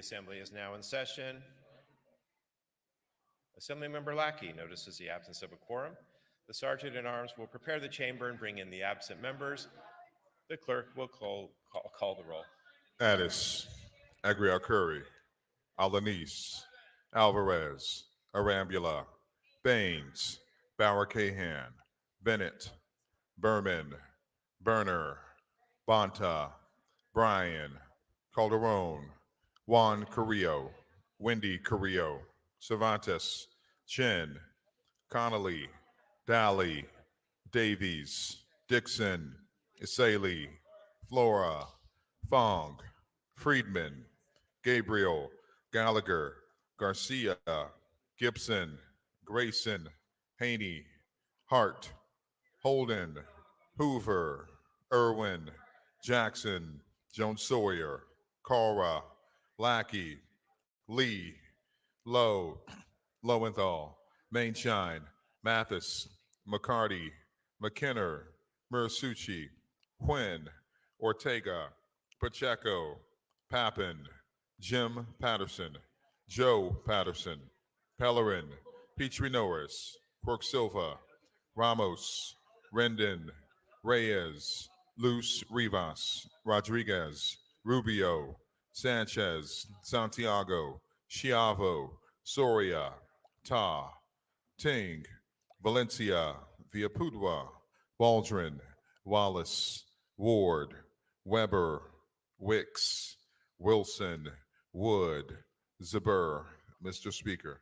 assembly is now in session. Assemblymember Lackey notices the absence of a quorum. The Sergeant at Arms will prepare the chamber and bring in the absent members. The clerk will call the roll. Addis, Agriel-Curry, Alanis, Alvarez, Arambula, Baines, Bauer-Cahan, Bennett, Berman, Berner, Bonta, Bryan, Calderon, Juan Carrillo, Wendy Carrillo, Cervantes, Chen, Connolly, Daly, Davies, Dixon, Isali, Flora, Fong, Friedman, Gabriel, Gallagher, Garcia, Gibson, Grayson, Haney, Hart, Holden, Hoover, Irwin, Jackson, Jones Sawyer, Cora, Lackey, Lee, Lowe, Lowenthal, Mainshine, Mathis, McCarty, McKinner, Murasucci, Quinn, Ortega, Pacheco, Pappin, Jim Patterson, Joe Patterson, Pellerin, Petrie Norris, Quirk Silva, Ramos, Rendon, Reyes, Luz Rivas, Rodriguez, Rubio, Sanchez, Santiago, Chiavo, Soria, Ta, Ting, Valencia, Viapudua, Waldron, Wallace, Ward, Weber, Wicks, Wilson, Wood, Zabur, Mr. Speaker.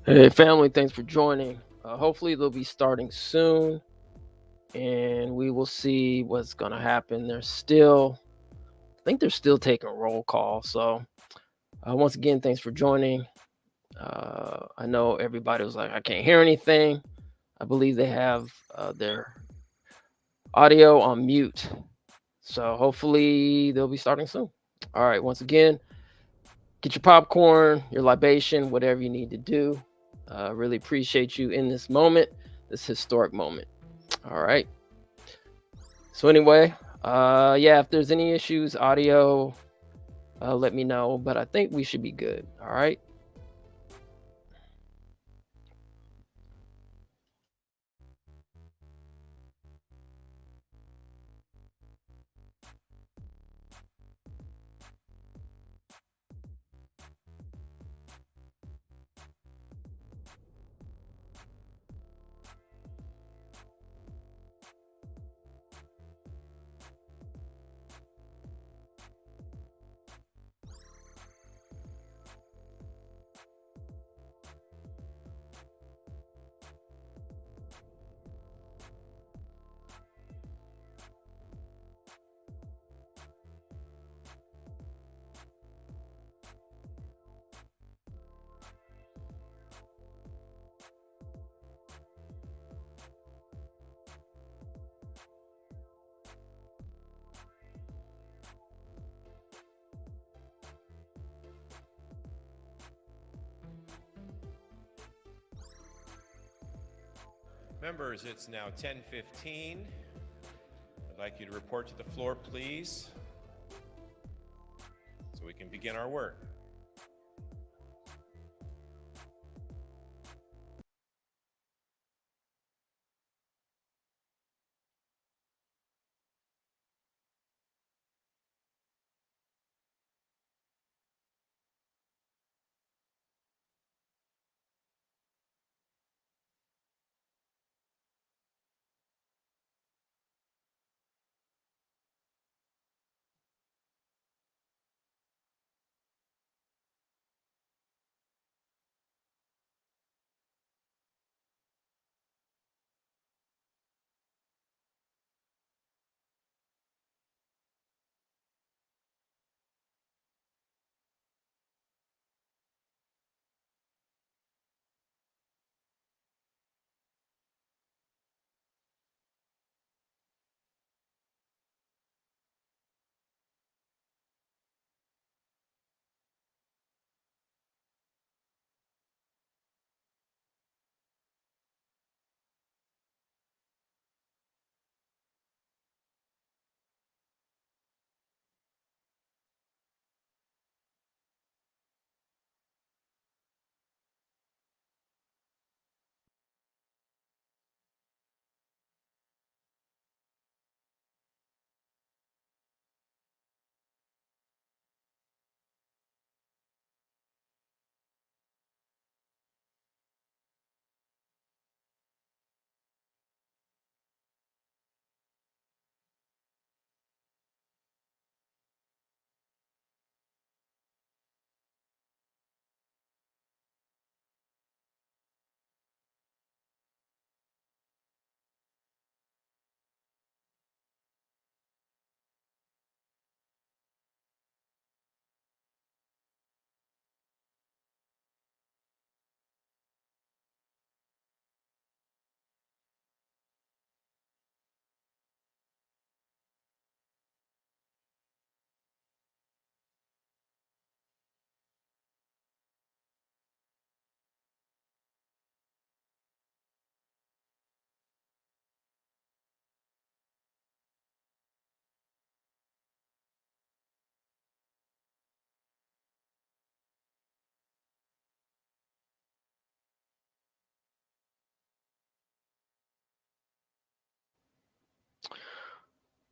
Hey, family, thanks for joining. Hopefully, they'll be starting soon, and we will see what's going to happen. I think they're still taking roll call. So, once again, thanks for joining. I know everybody was like, I can't hear anything. I believe they have their audio on mute. So, hopefully, they'll be starting soon. All right, once again, get your popcorn, your libation, whatever you need to do. Really appreciate you in this moment, this historic moment. All right. So anyway, yeah, if there's any issues, audio, let me know. But I think we should be good. All right. Members, it's now 10:15. I'd like you to report to the floor, please, so we can begin our work.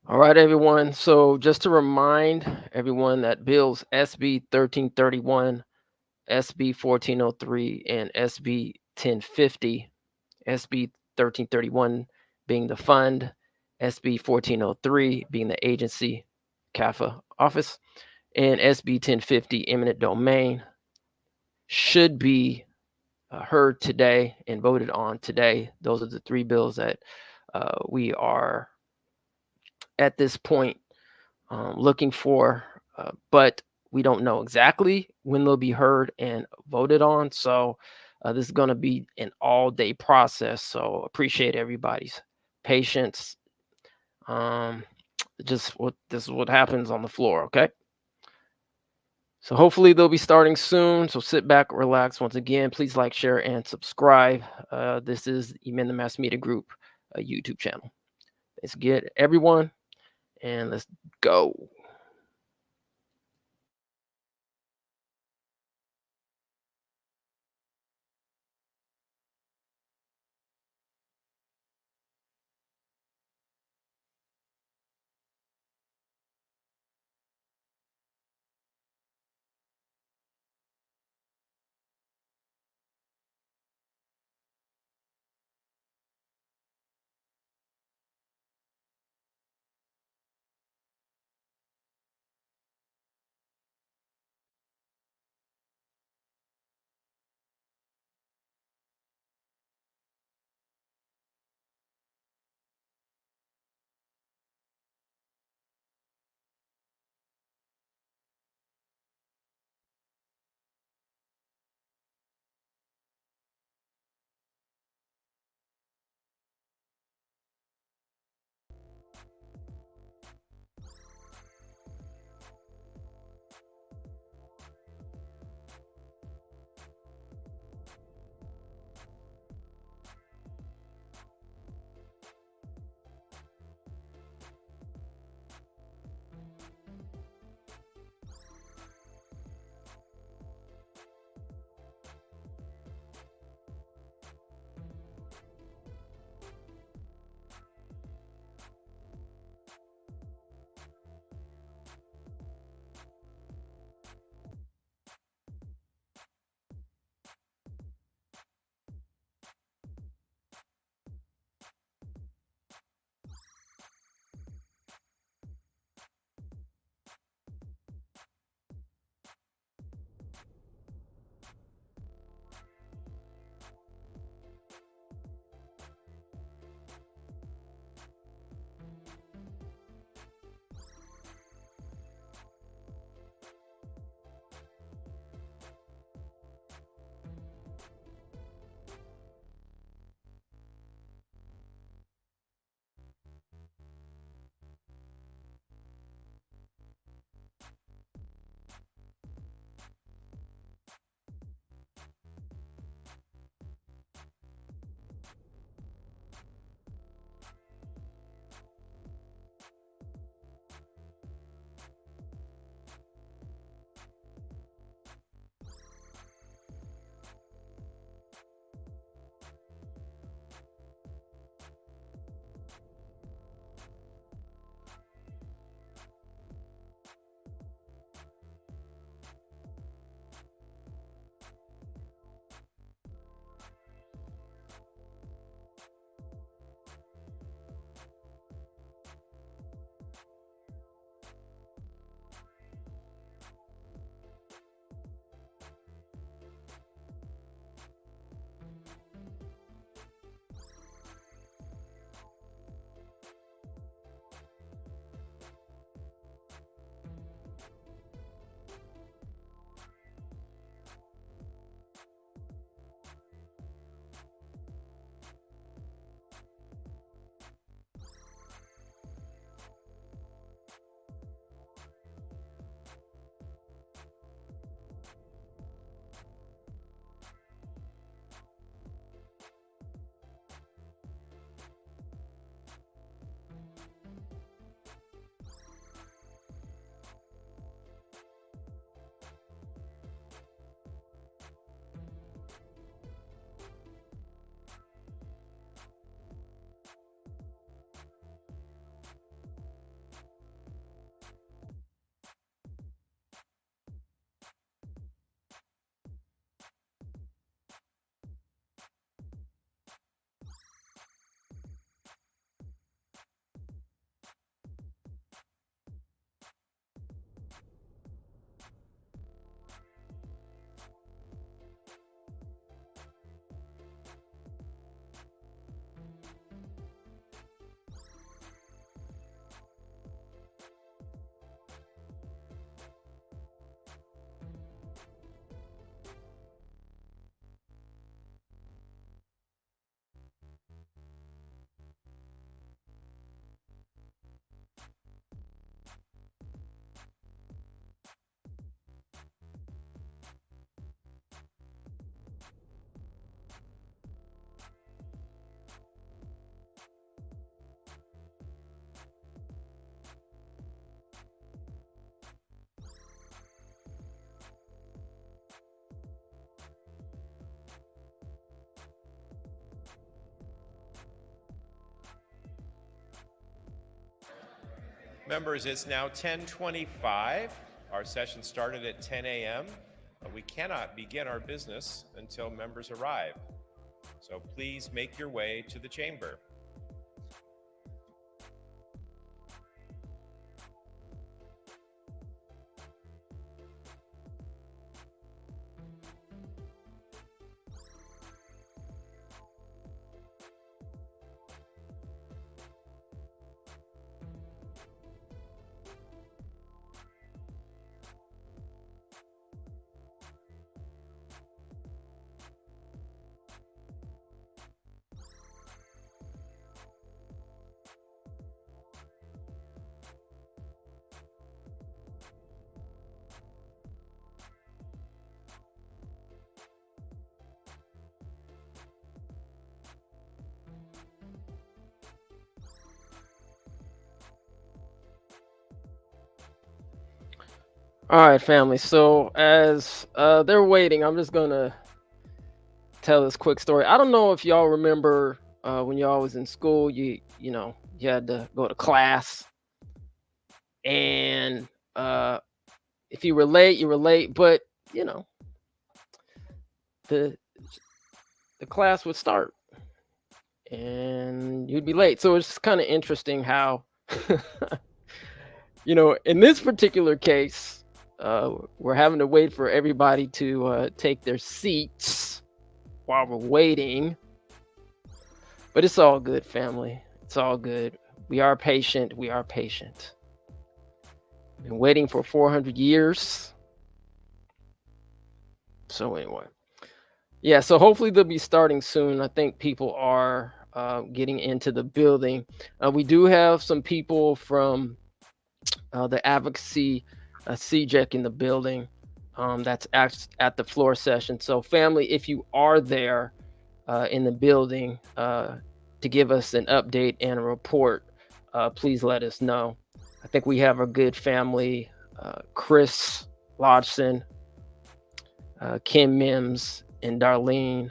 All right, everyone. So just to remind everyone that bills SB 1331, SB 1403, and SB 1050, SB 1331 being the fund, SB 1403 being the agency, CAFA office, and SB 1050 eminent domain should be heard today and voted on today. Those are the 3 bills that we are at this point looking for, but we don't know exactly when they'll be heard and voted on. So this is going to be an all-day process. So appreciate everybody's patience. This is what happens on the floor. Okay. So hopefully they'll be starting soon. So sit back, relax. Once again, please like, share, and subscribe. This is Amend the Mass Media Group YouTube channel. Let's get everyone, and let's go. Members, it's now 10:25. Our session started at 10 a.m. We cannot begin our business until members arrive. So please make your way to the chamber. All right, family. So as they're waiting, I'm just gonna tell this quick story. I don't know if y'all remember when y'all was in school, you know, you had to go to class, and if you were late, you were late. But you know, the the class would start, and you'd be late. So it's kind of interesting how, you know, in this particular case, we're having to wait for everybody to take their seats while we're waiting. But it's all good, family. It's all good. We are patient. We are patient. Been waiting for 400 years. So anyway, yeah. So hopefully they'll be starting soon. I think people are getting into the building. We do have some people from the advocacy CJEC in the building. That's at the floor session. So family, if you are there in the building to give us an update and a report, please let us know. I think we have a good family, Chris Lodgson, Kim Mims, and Darlene.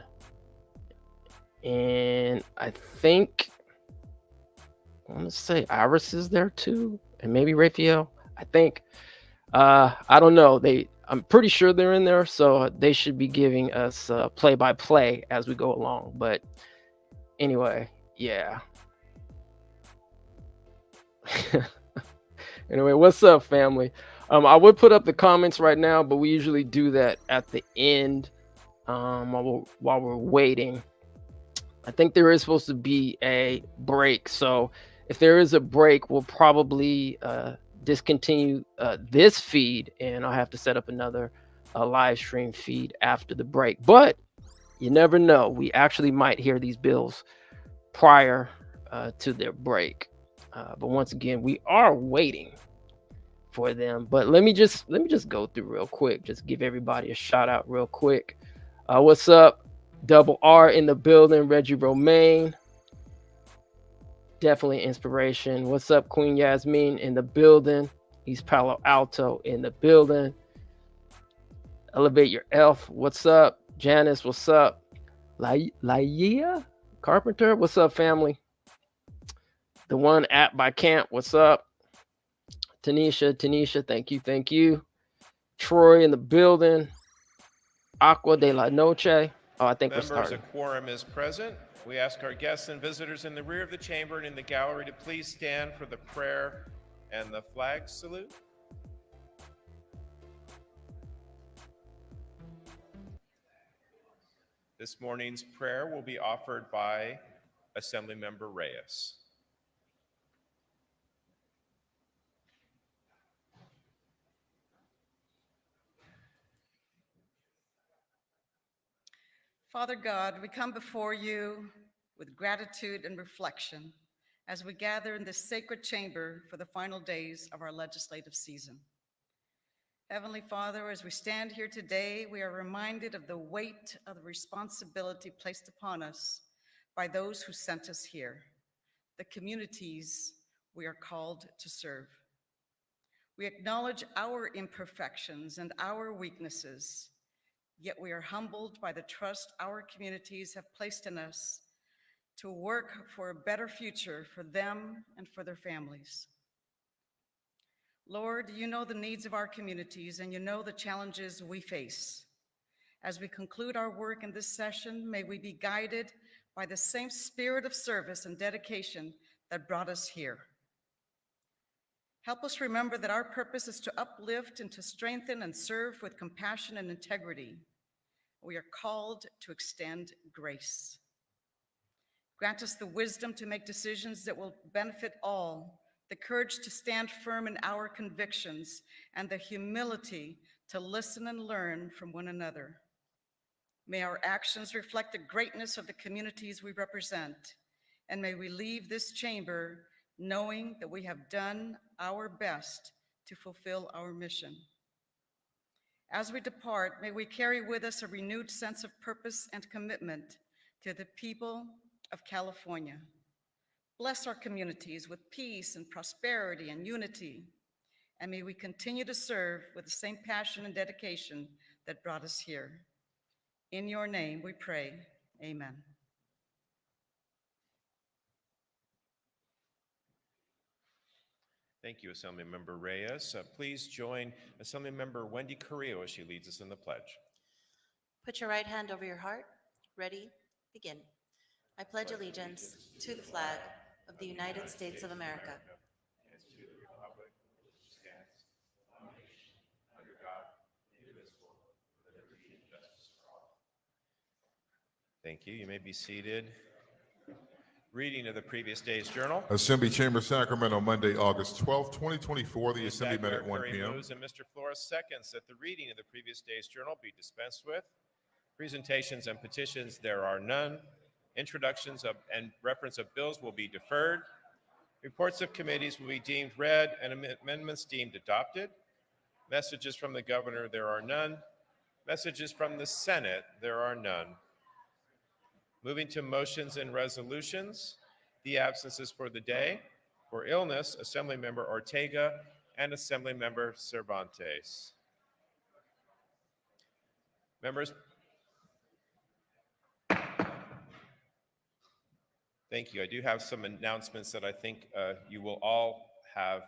And I think, I want to say Iris is there too, and maybe Raphael. I think, I don't know. I'm pretty sure they're in there, so they should be giving us play-by-play as we go along. But anyway, yeah. Anyway, what's up, family? I would put up the comments right now, but we usually do that at the end while we're waiting. I think there is supposed to be a break, so if there is a break, we'll probably discontinue this feed, and I'll have to set up another live stream feed after the break. But you never know. We actually might hear these bills prior to their break. But once again, we are waiting for them. But let me just go through real quick. Just give everybody a shout out real quick. What's up? Double R in the building. Reggie Romaine. Definitely inspiration. What's up, Queen Yasmin in the building? East Palo Alto in the building. Elevate Your Elf. What's up? Janice, what's up? Laia Carpenter, what's up, family? The one app by Camp, what's up? Tanisha, thank you. Troy in the building. Aqua de la Noche. Oh, I think Members, we're starting. a quorum is present. We ask our guests and visitors in the rear of the chamber and in the gallery to please stand for the prayer and the flag salute. This morning's prayer will be offered by Assemblymember Reyes. Father God, we come before you with gratitude and reflection as we gather in this sacred chamber for the final days of our legislative season. Heavenly Father, as we stand here today, we are reminded of the weight of the responsibility placed upon us by those who sent us here, the communities we are called to serve. We acknowledge our imperfections and our weaknesses, yet we are humbled by the trust our communities have placed in us to work for a better future for them and for their families. Lord, you know the needs of our communities and you know the challenges we face. As we conclude our work in this session, may we be guided by the same spirit of service and dedication that brought us here. Help us remember that our purpose is to uplift and to strengthen and serve with compassion and integrity. We are called to extend grace. Grant us the wisdom to make decisions that will benefit all, the courage to stand firm in our convictions, and the humility to listen and learn from one another. May our actions reflect the greatness of the communities we represent, and may we leave this chamber knowing that we have done our best to fulfill our mission. As we depart, may we carry with us a renewed sense of purpose and commitment to the people of California. Bless our communities with peace and prosperity and unity, and may we continue to serve with the same passion and dedication that brought us here. In your name we pray, amen. Thank you, Assemblymember Reyes. Please join Assemblymember Wendy Carrillo as she leads us in the pledge. Put your right hand over your heart. Ready? Begin. I pledge allegiance to the flag of the United States of America and to the republic which stands one nation under God, indivisible, with liberty and justice for all. Thank you. You may be seated. Reading of the previous day's journal. Assembly Chamber, Sacramento, Monday, August 12, 2024. The Assembly met at 1 Curry p.m. moves and Mr. Flores seconds that the reading of the previous day's journal be dispensed with. Presentations and petitions, there are none. Introductions of and reference of bills will be deferred. Reports of committees will be deemed read and amendments deemed adopted. Messages from the governor, there are none. Messages from the Senate, there are none. Moving to motions and resolutions, the absences for the day. For illness, Assemblymember Ortega and Assemblymember Cervantes. Members, thank you. I do have some announcements that I think you will all have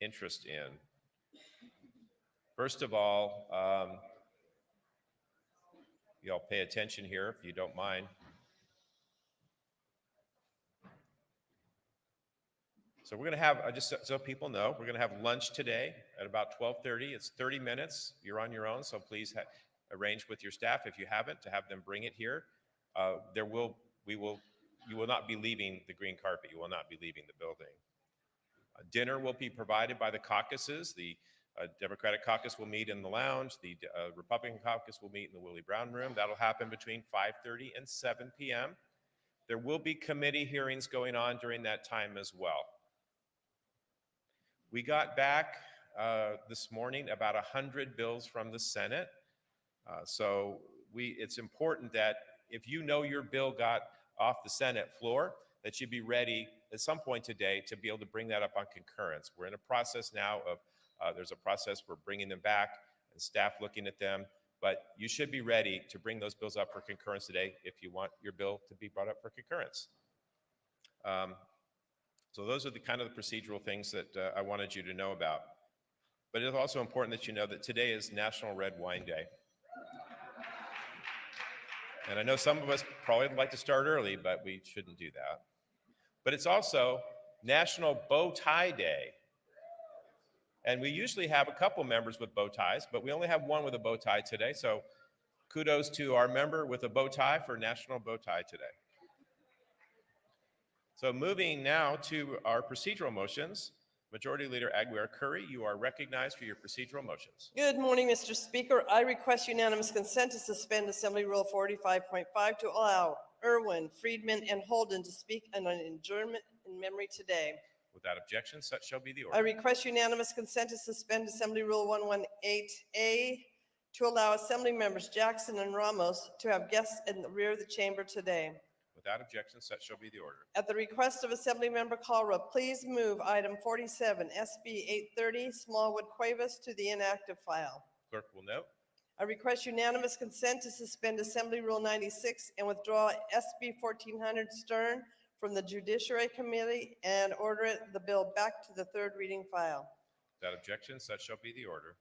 interest in. First of all, you all pay attention here if you don't mind. So we're going to have, just so people know, we're going to have lunch today at about 12:30. It's 30 minutes. You're on your own, so please arrange with your staff, if you haven't, to have them bring it here. You will not be leaving the green carpet. You will not be leaving the building. Dinner will be provided by the caucuses. The Democratic caucus will meet in the lounge. The Republican caucus will meet in the Willie Brown room. That'll happen between 5:30 and 7 p.m. There will be committee hearings going on during that time as well. We got back this morning about 100 bills from the Senate. So it's important that if you know your bill got off the Senate floor, that you be ready at some point today to be able to bring that up on concurrence. We're in a process now of, there's a process for bringing them back and staff looking at them, but you should be ready to bring those bills up for concurrence today if you want your bill to be brought up for concurrence. So those are the kind of the procedural things that I wanted you to know about. But it's also important that you know that today is National Red Wine Day. And I know some of us probably would like to start early, but we shouldn't do that. But it's also National Bow Tie Day. And we usually have a couple members with bow ties, but we only have one with a bow tie today. So kudos to our member with a bow tie for National Bow Tie today. So moving now to our procedural motions. Majority Leader Aguiar-Curry, you are recognized for your procedural motions. Good morning, Mr. Speaker. I request unanimous consent to suspend Assembly Rule 45.5 to allow Irwin, Friedman, and Holden to speak on an adjournment in memory today. Without objection, such shall be the I order. request unanimous consent to suspend Assembly Rule 118A to allow Assembly members Jackson and Ramos to have guests in the rear of the chamber today. Without objection, such shall be the order. At the request of Assemblymember Calra, please move item 47, SB 830, Smallwood Cuevas, to the inactive file. Clerk will note. I request unanimous consent to suspend Assembly Rule 96 and withdraw SB 1400 Stern from the Judiciary Committee and order the bill back to the third reading file. Without objection, such shall be the order.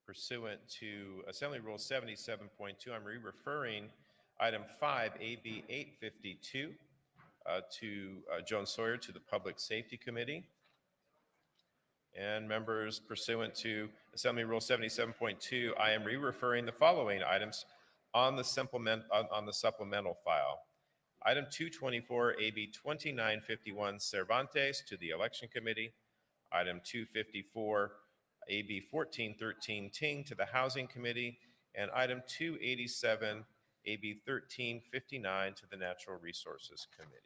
Pursuant to Assembly Rule 77.2, I'm re-referring item 5, AB 852, to Joan Sawyer to the Public Safety Committee. And members, pursuant to Assembly Rule 77.2, I am re-referring the following items on the supplemental file. Item 224, AB 2951, Cervantes to the Election Committee. Item 254, AB 1413, Ting to the Housing Committee. And item 287, AB 1359 to the Natural Resources Committee.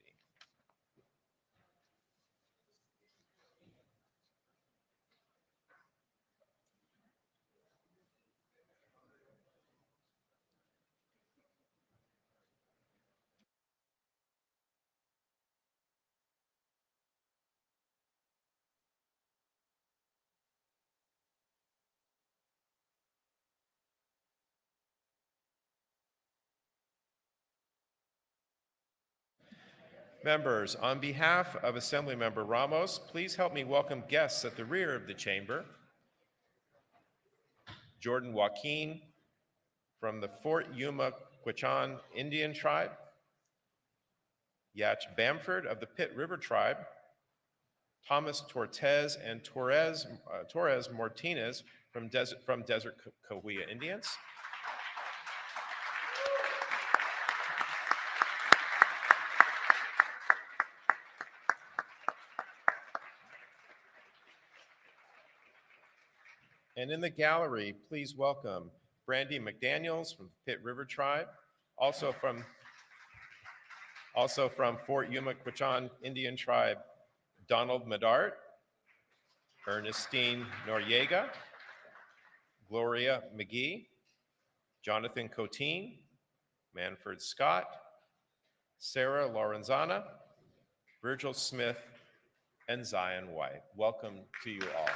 Members, on behalf of Assemblymember Ramos, please help me welcome guests at the rear of the chamber. Jordan Joaquin from the Fort Yuma Quechan Indian Tribe. Yach Bamford of the Pitt River Tribe. Thomas Torres and Torres Martinez from Desert Cahuilla Indians. And in the gallery, please welcome Brandy McDaniels from Pitt River Tribe, also from Fort Yuma Quechan Indian Tribe, Donald Medart, Ernestine Noriega, Gloria McGee, Jonathan Coteen, Manford Scott, Sarah Lorenzana, Virgil Smith, and Zion White. Welcome to you all.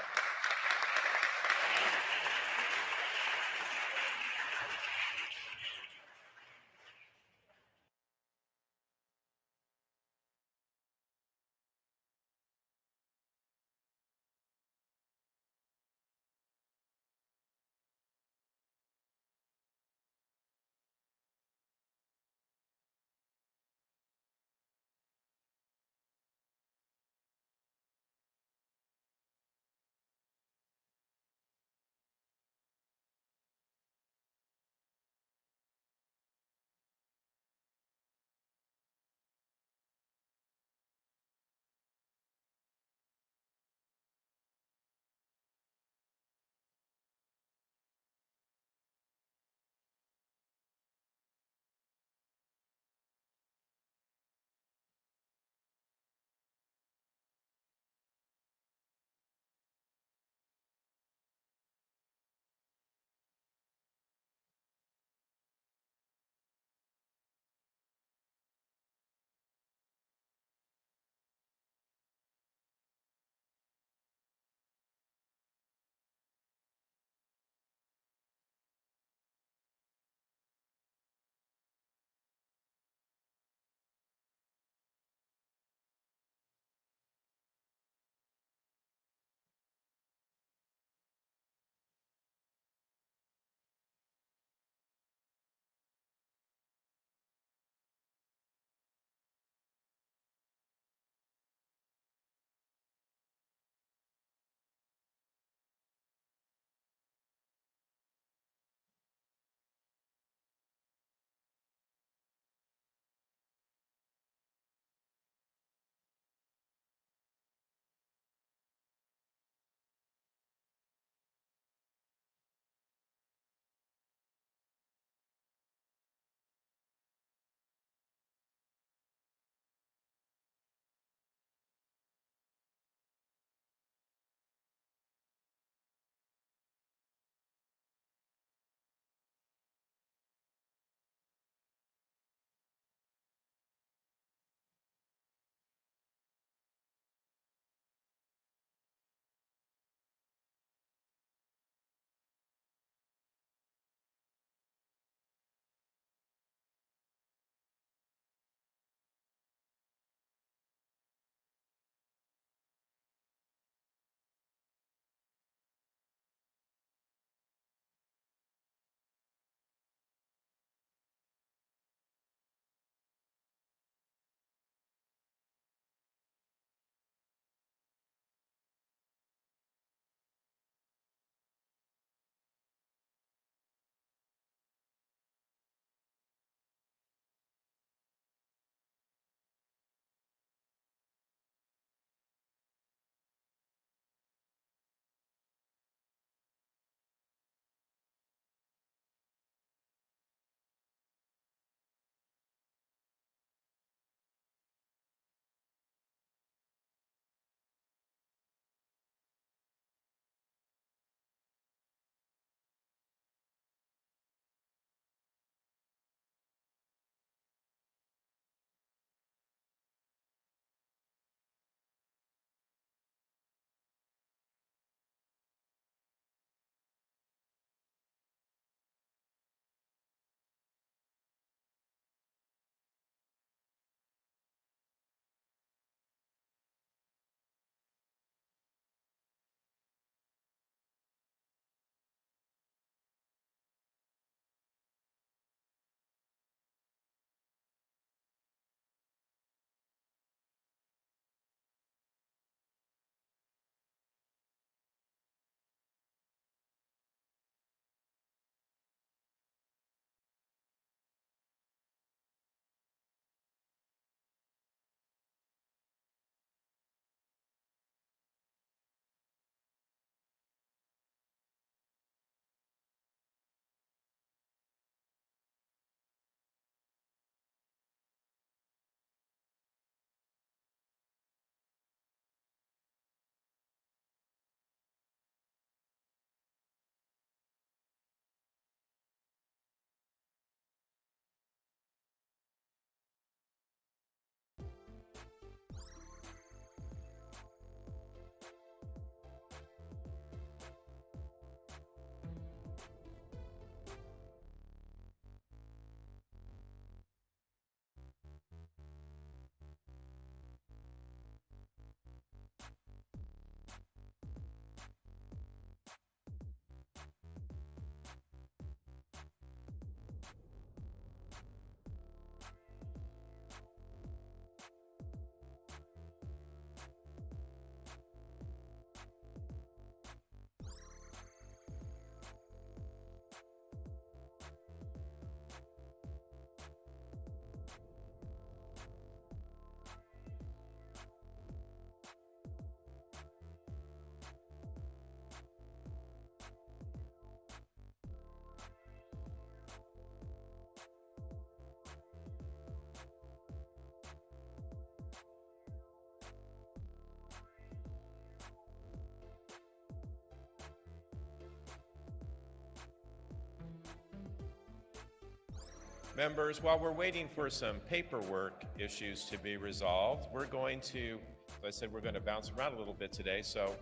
Members, while we're waiting for some paperwork issues to be resolved, we're going to, as I said, we're going to bounce around a little bit today. So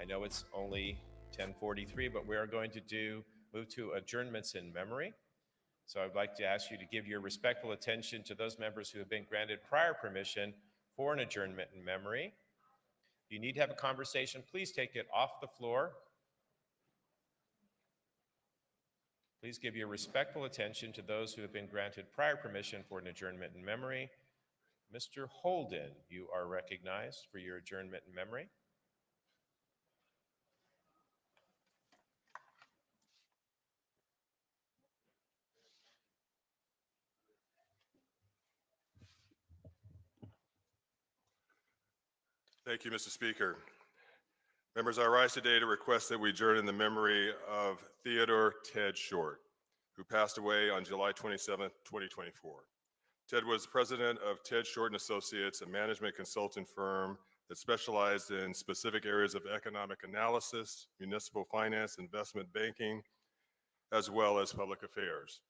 I know it's only 10:43, but we are going to move to adjournments in memory. So I'd like to ask you to give your respectful attention to those members who have been granted prior permission for an adjournment in memory. If you need to have a conversation, please take it off the floor. Please give your respectful attention to those who have been granted prior permission for an adjournment in memory. Mr. Holden, you are recognized for your adjournment in memory. Thank you, Mr. Speaker. Members, I rise today to request that we adjourn in the memory of Theodore Ted Short, who passed away on July 27, 2024. Ted was president of Ted Short & Associates, a management consultant firm that specialized in specific areas of economic analysis, municipal finance, investment banking, as well as public affairs.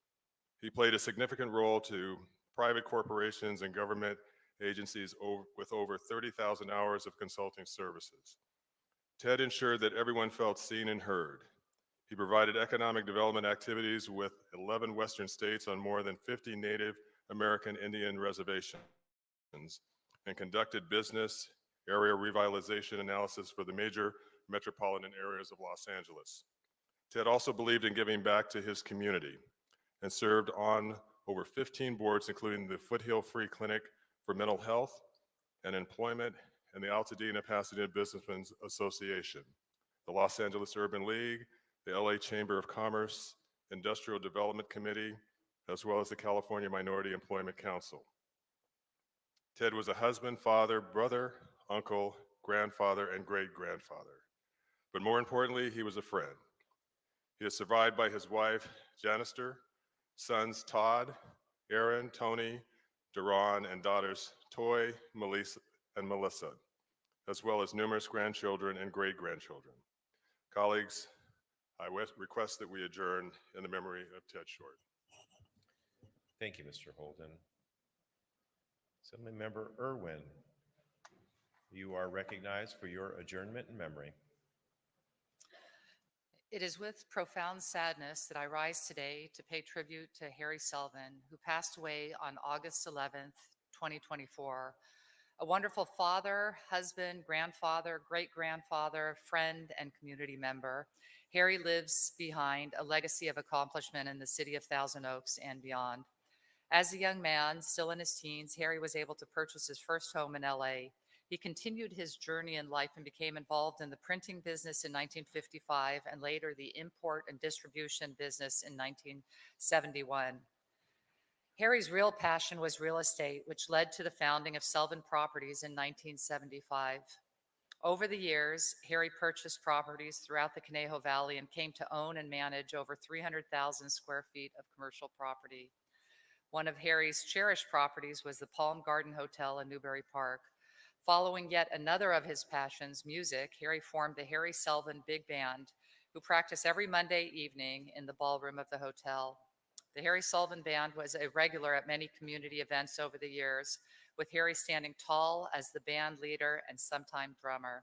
He played a significant role to private corporations and government agencies with over 30,000 hours of consulting services. Ted ensured that everyone felt seen and heard. He provided economic development activities with 11 Western states on more than 50 Native American Indian reservations and conducted business area revitalization analysis for the major metropolitan areas of Los Angeles. Ted also believed in giving back to his community and served on over 15 boards, including the Foothill Free Clinic for Mental Health and Employment and the Altadena Pasadena Businessmen's Association, the Los Angeles Urban League, the LA Chamber of Commerce, Industrial Development Committee, as well as the California Minority Employment Council. Ted was a husband, father, brother, uncle, grandfather, and great-grandfather. But more importantly, he was a friend. He is survived by his wife, Janister, sons Todd, Aaron, Tony, Duran, and daughters Toy, Melissa, and Melissa, as well as numerous grandchildren and great-grandchildren. Colleagues, I request that we adjourn in the memory of Ted Short. Thank you, Mr. Holden. Assemblymember Irwin, you are recognized for your adjournment in memory. It is with profound sadness that I rise today to pay tribute to Harry Selvin, who passed away on August 11th, 2024. A wonderful father, husband, grandfather, great-grandfather, friend, and community member. Harry lives behind a legacy of accomplishment in the city of Thousand Oaks and beyond. As a young man, still in his teens, Harry was able to purchase his first home in LA. He continued his journey in life and became involved in the printing business in 1955 and later the import and distribution business in 1971. Harry's real passion was real estate, which led to the founding of Selvin Properties in 1975. Over the years, Harry purchased properties throughout the Conejo Valley and came to own and manage over 300,000 square feet of commercial property. One of Harry's cherished properties was the Palm Garden Hotel in Newbury Park. Following yet another of his passions, music, Harry formed the Harry Selvin Big Band, who practiced every Monday evening in the ballroom of the hotel. The Harry Selvin Band was a regular at many community events over the years, with Harry standing tall as the band leader and sometime drummer.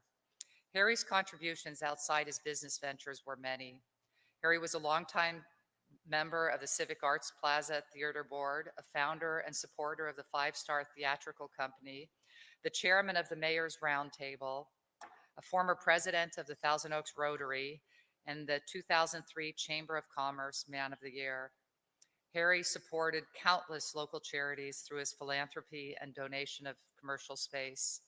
Harry's contributions outside his business ventures were many. Harry was a longtime member of the Civic Arts Plaza Theater Board, a founder and supporter of the Five Star Theatrical Company, the chairman of the Mayor's Roundtable, a former president of the Thousand Oaks Rotary, and the 2003 Chamber of Commerce Man of the Year. Harry supported countless local charities through his philanthropy and donation of commercial space.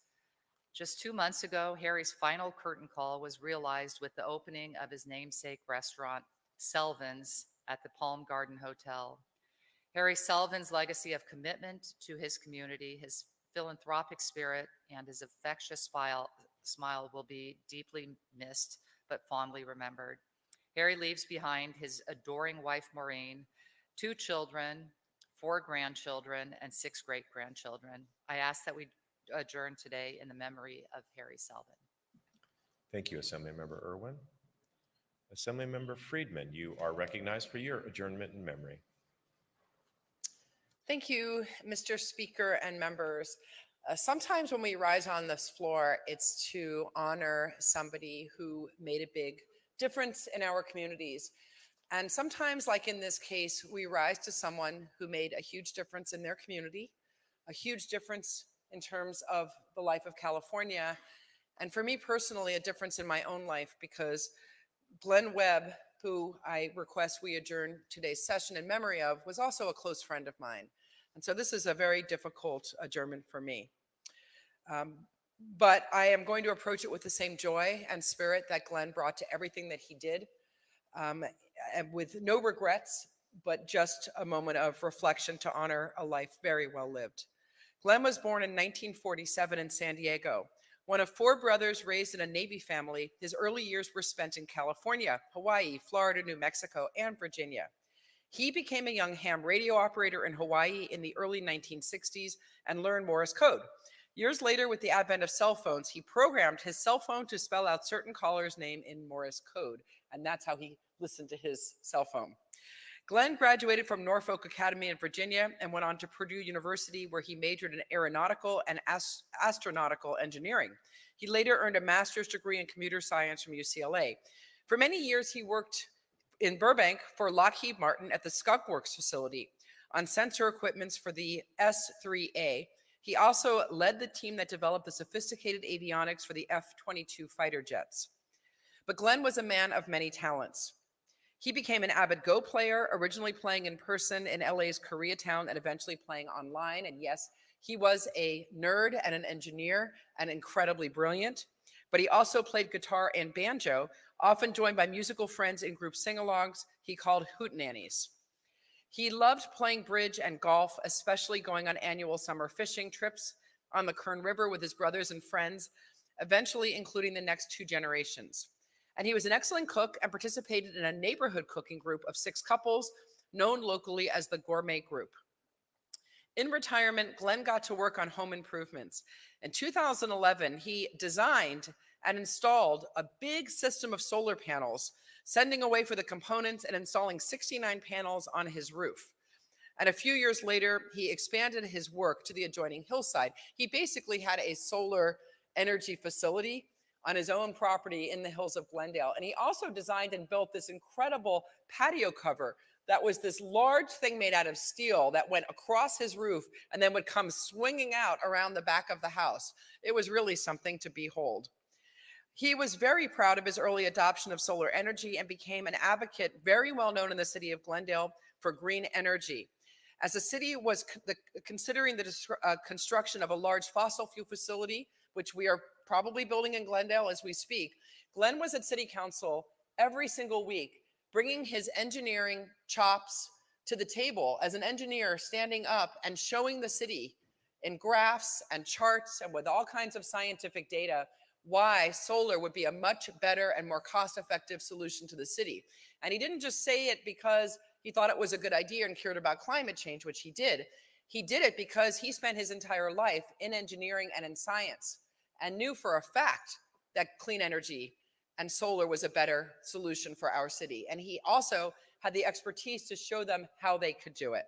Just 2 months ago, Harry's final curtain call was realized with the opening of his namesake restaurant, Selvin's, at the Palm Garden Hotel. Harry Selvin's legacy of commitment to his community, his philanthropic spirit, and his infectious smile will be deeply missed, but fondly remembered. Harry leaves behind his adoring wife, Maureen, 2 children, 4 grandchildren, and 6 great-grandchildren. I ask that we adjourn today in the memory of Harry Selvin. Thank you, Assemblymember Irwin. Assemblymember Friedman, you are recognized for your adjournment in memory. Thank you, Mr. Speaker and members. Sometimes when we rise on this floor, it's to honor somebody who made a big difference in our communities. And sometimes, like in this case, we rise to someone who made a huge difference in their community, a huge difference in terms of the life of California, and for me personally, a difference in my own life, because Glenn Webb, who I request we adjourn today's session in memory of, was also a close friend of mine. And so this is a very difficult adjournment for me. But I am going to approach it with the same joy and spirit that Glenn brought to everything that he did, and with no regrets, but just a moment of reflection to honor a life very well lived. Glenn was born in 1947 in San Diego. One of 4 brothers raised in a Navy family, his early years were spent in California, Hawaii, Florida, New Mexico, and Virginia. He became a young ham radio operator in Hawaii in the early 1960s and learned Morse code. Years later, with the advent of cell phones, he programmed his cell phone to spell out certain callers' name in Morse code, and that's how he listened to his cell phone. Glenn graduated from Norfolk Academy in Virginia and went on to Purdue University, where he majored in aeronautical and astronautical engineering. He later earned a master's degree in computer science from UCLA. For many years, he worked in Burbank for Lockheed Martin at the Skunk Works facility on sensor equipments for the S-3A. He also led the team that developed the sophisticated avionics for the F-22 fighter jets. But Glenn was a man of many talents. He became an avid Go player, originally playing in person in LA's Koreatown and eventually playing online. And yes, he was a nerd and an engineer and incredibly brilliant. But he also played guitar and banjo, often joined by musical friends in group sing-alongs he called hootenannies. He loved playing bridge and golf, especially going on annual summer fishing trips on the Kern River with his brothers and friends, eventually including the next 2 generations. And he was an excellent cook and participated in a neighborhood cooking group of 6 couples, known locally as the Gourmet Group. In retirement, Glenn got to work on home improvements. In 2011, he designed and installed a big system of solar panels, sending away for the components and installing 69 panels on his roof. And a few years later, he expanded his work to the adjoining hillside. He basically had a solar energy facility on his own property in the hills of Glendale. And he also designed and built this incredible patio cover that was this large thing made out of steel that went across his roof and then would come swinging out around the back of the house. It was really something to behold. He was very proud of his early adoption of solar energy and became an advocate very well known in the city of Glendale for green energy. As the city was considering the construction of a large fossil fuel facility, which we are probably building in Glendale as we speak, Glenn was at city council every single week, bringing his engineering chops to the table as an engineer, standing up and showing the city in graphs and charts and with all kinds of scientific data why solar would be a much better and more cost-effective solution to the city. And he didn't just say it because he thought it was a good idea and cared about climate change, which he did. He did it because he spent his entire life in engineering and in science and knew for a fact that clean energy and solar was a better solution for our city. And he also had the expertise to show them how they could do it.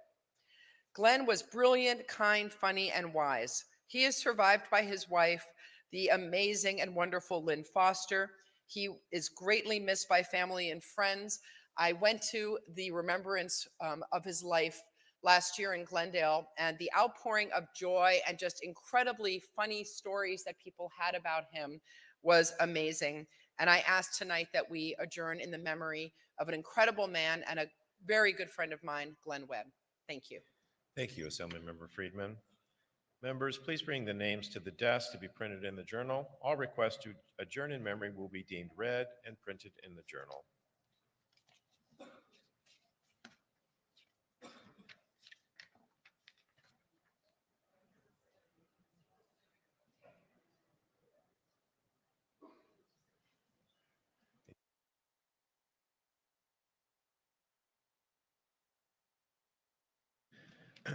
Glenn was brilliant, kind, funny, and wise. He is survived by his wife, the amazing and wonderful Lynn Foster. He is greatly missed by family and friends. I went to the remembrance of his life last year in Glendale, and the outpouring of joy and just incredibly funny stories that people had about him was amazing. And I ask tonight that we adjourn in the memory of an incredible man and a very good friend of mine, Glenn Webb. Thank you. Thank you, Assemblymember Friedman. Members, please bring the names to the desk to be printed in the journal. All requests to adjourn in memory will be deemed read and printed in the journal.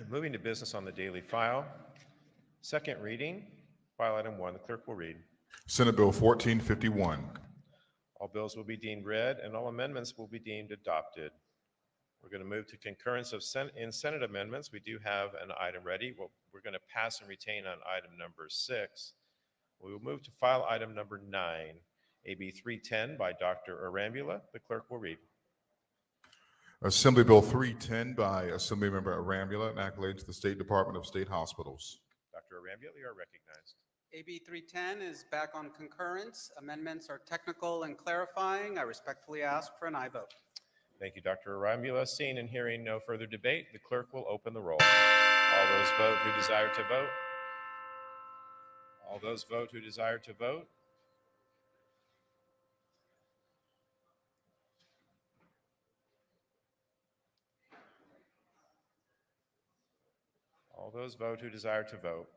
Moving to business on the daily file. Second reading, file item 1, the clerk will read. Senate Bill 1451. All bills will be deemed read and all amendments will be deemed adopted. We're going to move to concurrence of in Senate amendments. We do have an item ready. Well, we're going to pass and retain on item number 6. We will move to file item number 9, AB 310 by Dr. Arambula. The clerk will read. Assembly Bill 310 by Assemblymember Arambula and accolades to the State Department of State Hospitals. Dr. Arambula, you are recognized. AB 310 is back on concurrence. Amendments are technical and clarifying. I respectfully ask for an aye vote. Thank you, Dr. Arambula. Seeing and hearing no further debate, the clerk will open the roll. All those vote who desire to vote. All those vote who desire to vote. All those vote who desire to vote.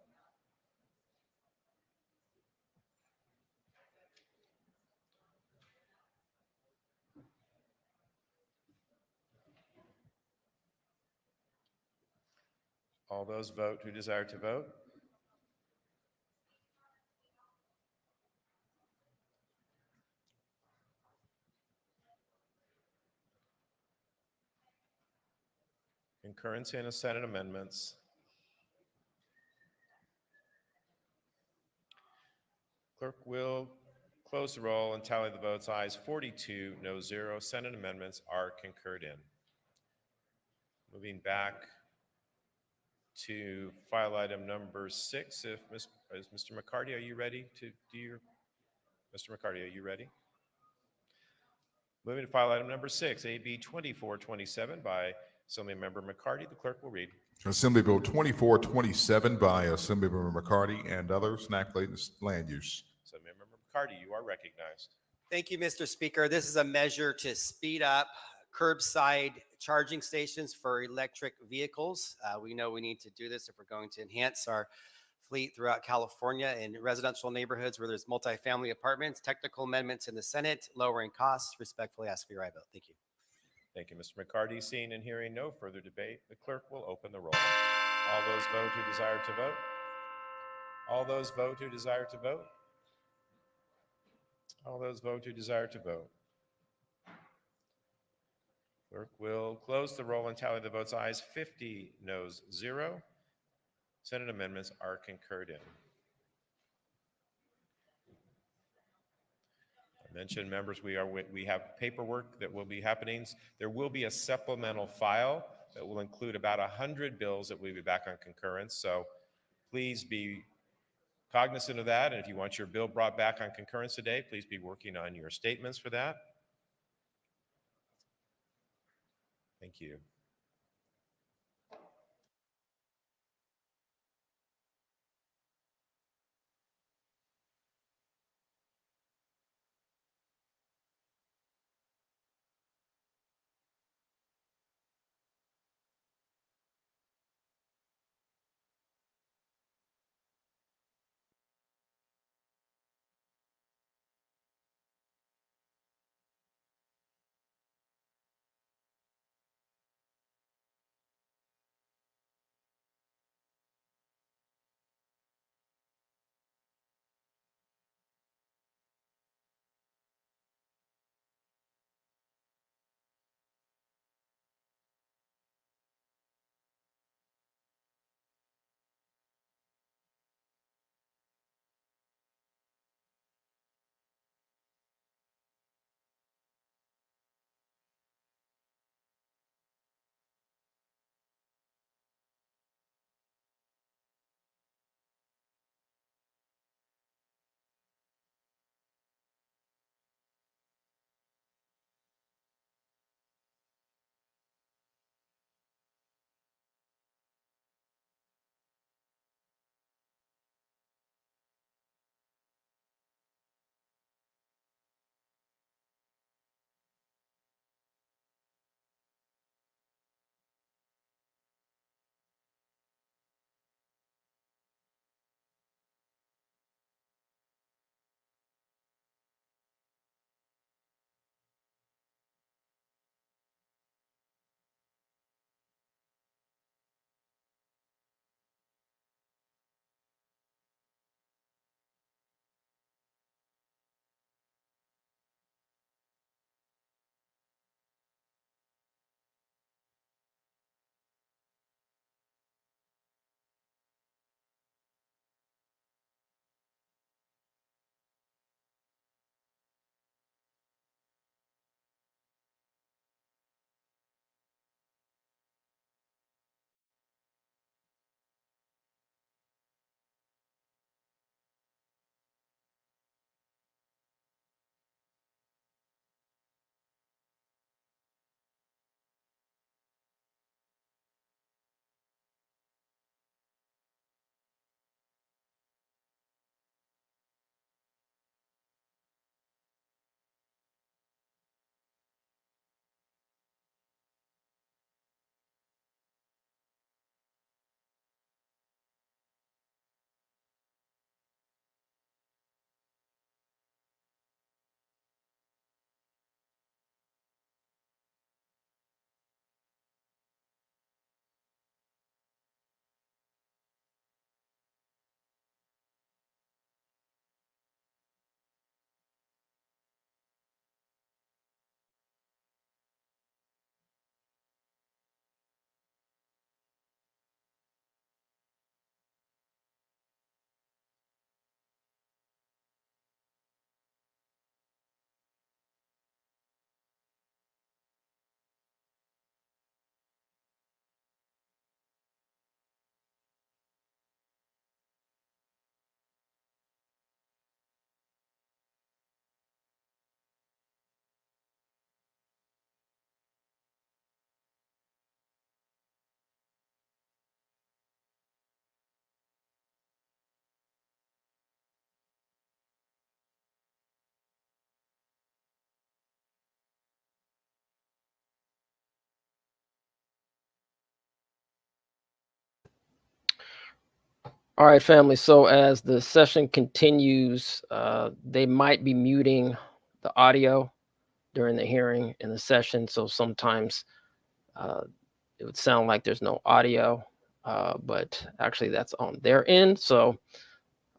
All those vote who desire to vote. Concurrence in Senate amendments. Clerk will close the roll and tally the votes. Ayes 42, no 0. Senate amendments are concurred in. Moving back to file item number 6. If Mr. McCarty, are you ready to do your? Mr. McCarty, are you ready? Moving to file item number 6, AB 2427 by Assemblymember McCarty. The clerk will read. Assembly Bill 2427 by Assemblymember McCarty and others and accolades to land use. Assemblymember McCarty, you are recognized. Thank you, Mr. Speaker. This is a measure to speed up curbside charging stations for electric vehicles. We know we need to do this if we're going to enhance our fleet throughout California in residential neighborhoods where there's multifamily apartments. Technical amendments in the Senate, lowering costs. Respectfully ask for your aye vote. Thank you. Thank you, Mr. McCarty. Seeing and hearing no further debate, the clerk will open the roll. All those vote who desire to vote. All those vote who desire to vote. All those vote who desire to vote. Clerk will close the roll and tally the votes. Ayes 50, noes 0. Senate amendments are concurred in. I mentioned, members, we have paperwork that will be happening. There will be a supplemental file that will include about 100 bills that will be back on concurrence. So please be cognizant of that. And if you want your bill brought back on concurrence today, please be working on your statements for that. Thank you. All right, family. So as the session continues, they might be muting the audio during the hearing in the session. So sometimes it would sound like there's no audio, but actually that's on their end. So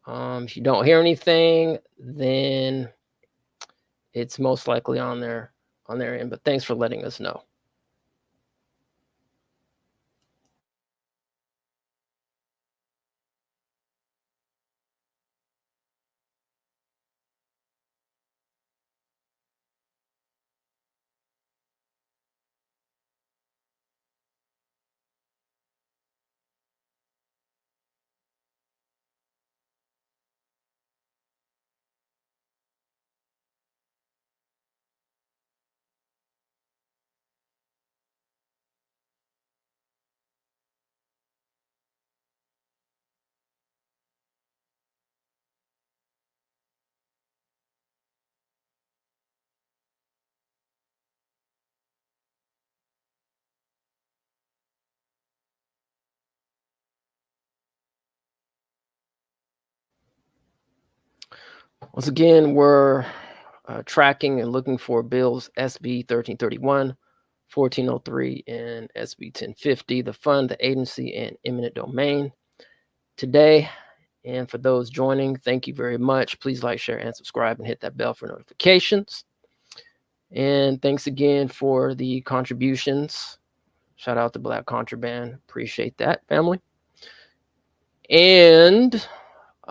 if you don't hear anything, then it's most likely on their end. But thanks for letting us know. Once again, we're tracking and looking for bills SB 1331, 1403, and SB 1050, the fund, the agency, and eminent domain today. And for those joining, thank you very much. Please like, share, and subscribe, and hit that bell for notifications. And thanks again for the contributions. Shout out to Black Contraband. Appreciate that, family. And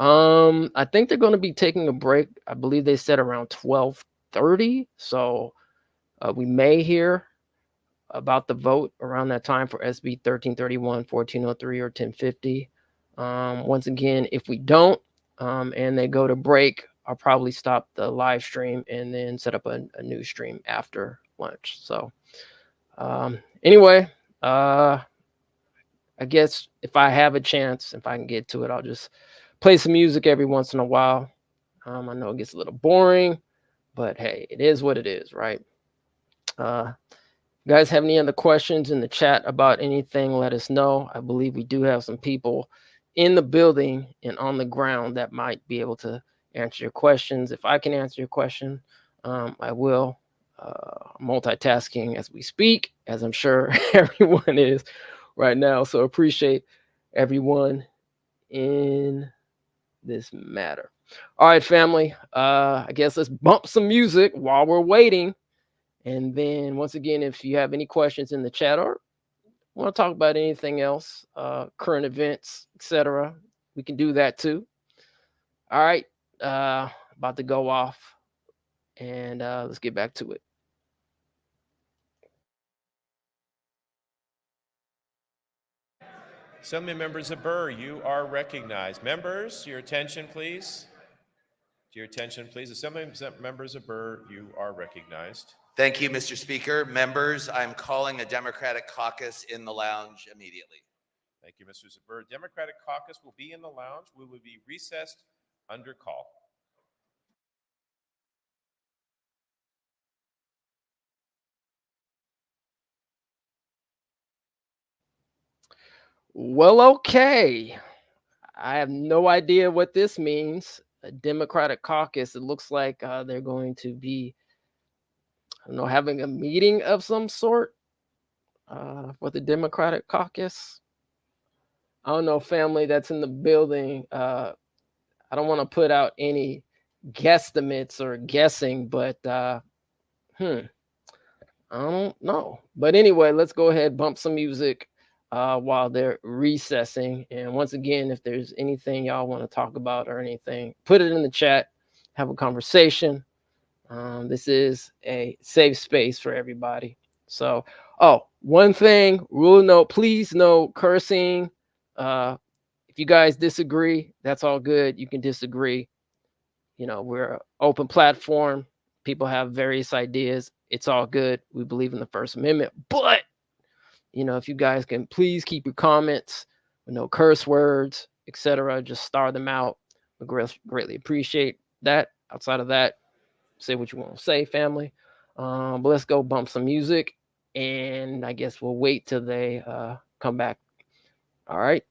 I think they're going to be taking a break. I believe they said around 12:30. So we may hear about the vote around that time for SB 1331, 1403, or 1050. Once again, if we don't and they go to break, I'll probably stop the live stream and then set up a new stream after lunch. So anyway, I guess if I have a chance, if I can get to it, I'll just play some music every once in a while. I know it gets a little boring, but hey, it is what it is, right? You guys have any other questions in the chat about anything, let us know. I believe we do have some people in the building and on the ground that might be able to answer your questions. If I can answer your question, I will. Multitasking as we speak, as I'm sure everyone is right now. So appreciate everyone in this matter. All right, family. I guess let's bump some music while we're waiting. And then once again, if you have any questions in the chat or want to talk about anything else, current events, etc., we can do that too. All right. About to go off. And let's get back to it. Assembly members of Burr, you are recognized. Members, your attention, please. To your attention, please. Assembly members of Burr, you are recognized. Thank you, Mr. Speaker. Members, I'm calling a Democratic caucus in the lounge immediately. Thank you, Mr. Zabur. Democratic caucus will be in the lounge. We will be recessed under call. Well, okay. I have no idea what this means. A Democratic caucus. It looks like they're going to be, I don't know, having a meeting of some sort for the Democratic caucus. I don't know, family that's in the building. I don't want to put out any guesstimates or guessing, but I don't know. But anyway, let's go ahead, bump some music while they're recessing. And once again, if there's anything y'all want to talk about or anything, put it in the chat, have a conversation. This is a safe space for everybody. So, one thing, rule note, please no cursing. If you guys disagree, that's all good. You can disagree. You know, we're an open platform. People have various ideas. It's all good. We believe in the First Amendment. But, you know, if you guys can please keep your comments with no curse words, etc., just star them out. We greatly appreciate that. Outside of that, say what you want to say, family. But let's go bump some music. And I guess we'll wait till they come back. All right.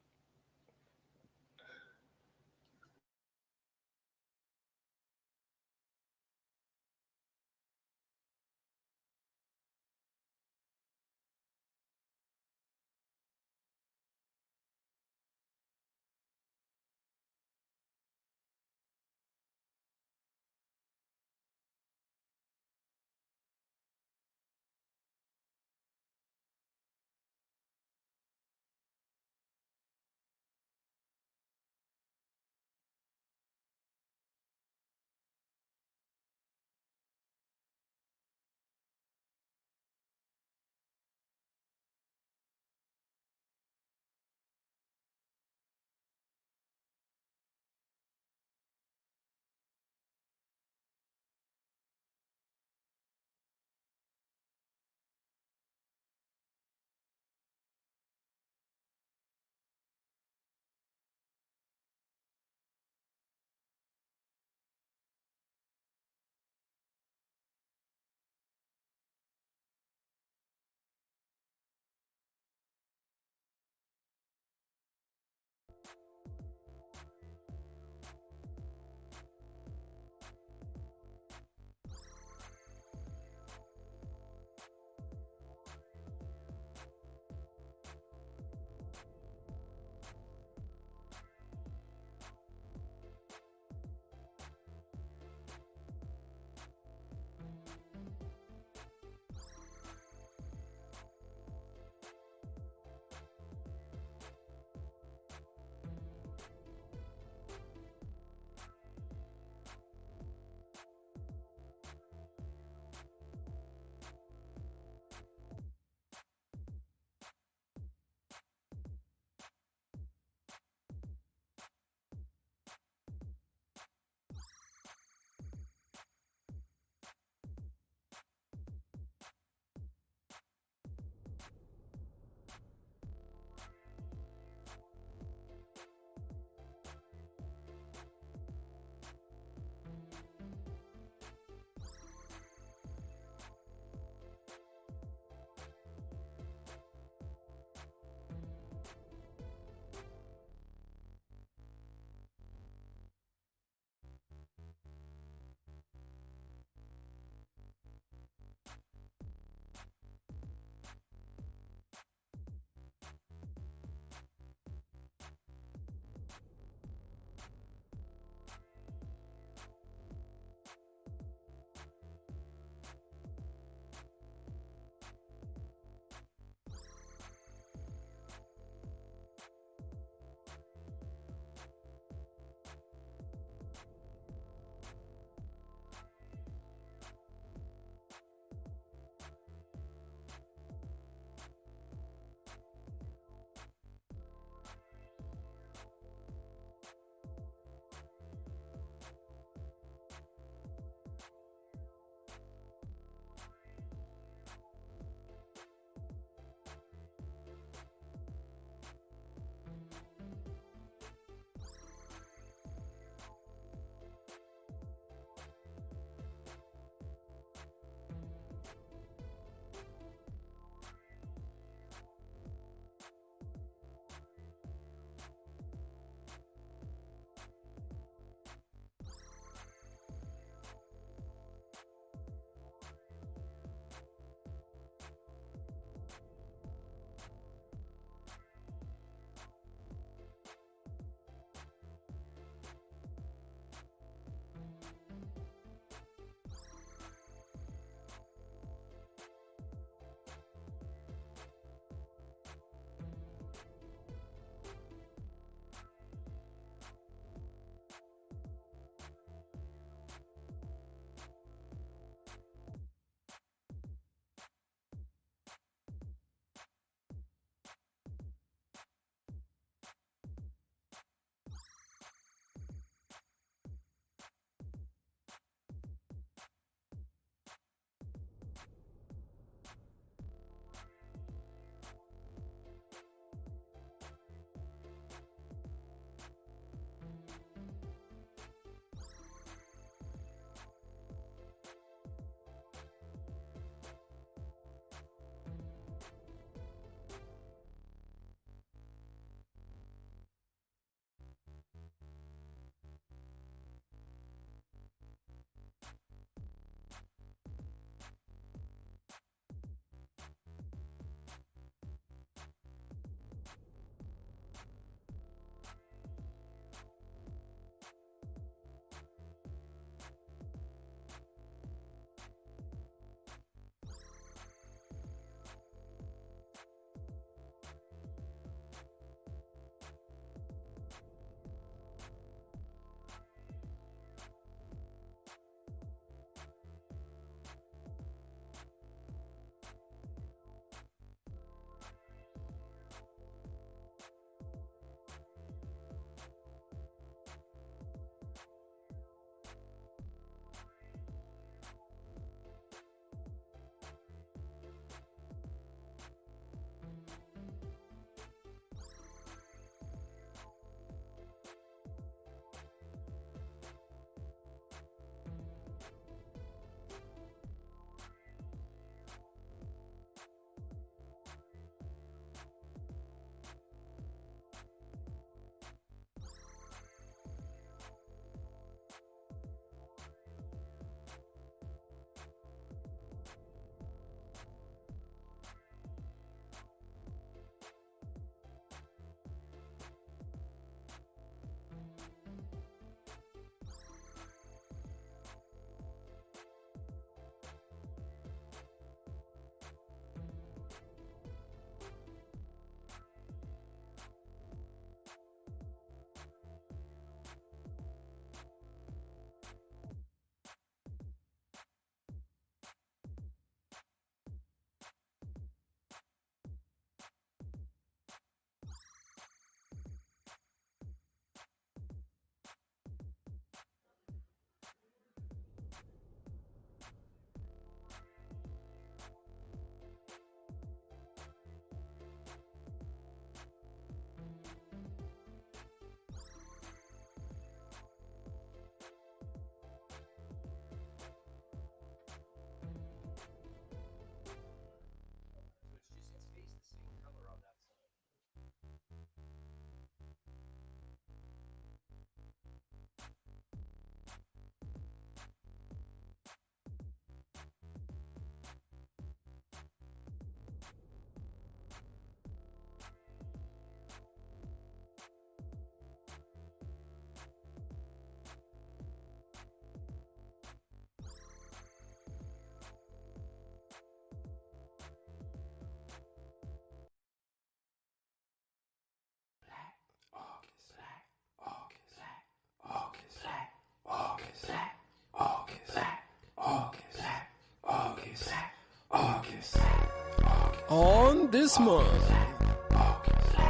On this month,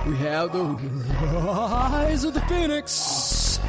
we have the rise of the Phoenix,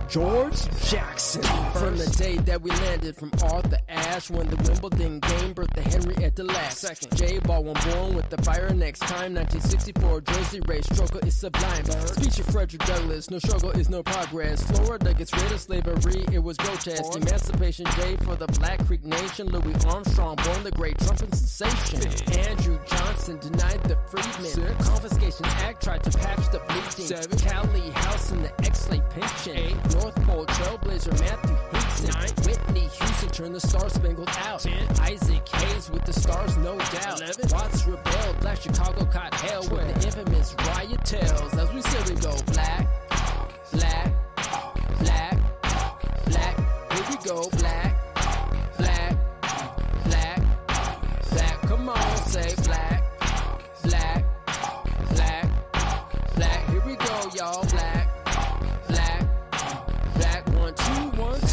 George Jackson. From the day that we landed from Arthur Ashe, when the Wimbledon game birthed the Henrietta Lacks. Second, J Baldwin born with the fire next time. 1964 Jersey race, stroker is sublime. Speech of Frederick Douglass, no struggle is no progress. Florida gets rid of slavery, it was grotesque. Emancipation Day for the Black Creek Nation. Louis Armstrong born the great trumpet sensation. Andrew Johnson denied the freedmen. Confiscation Act tried to patch the bleeding. Cali House and the ex-slave pension. North Pole Trailblazer Matthew Hickson. Whitney Houston turned the Star-Spangled out. Isaac Hayes with the stars, no doubt. Watts rebelled, Black Chicago caught hell with the infamous riot tales. As we say, we go black, black, black, black. Here we go, black, black, black, black. Come on, say black, black, black, black. Here we go, y'all, black, black, black. 1, 2, 1, 2.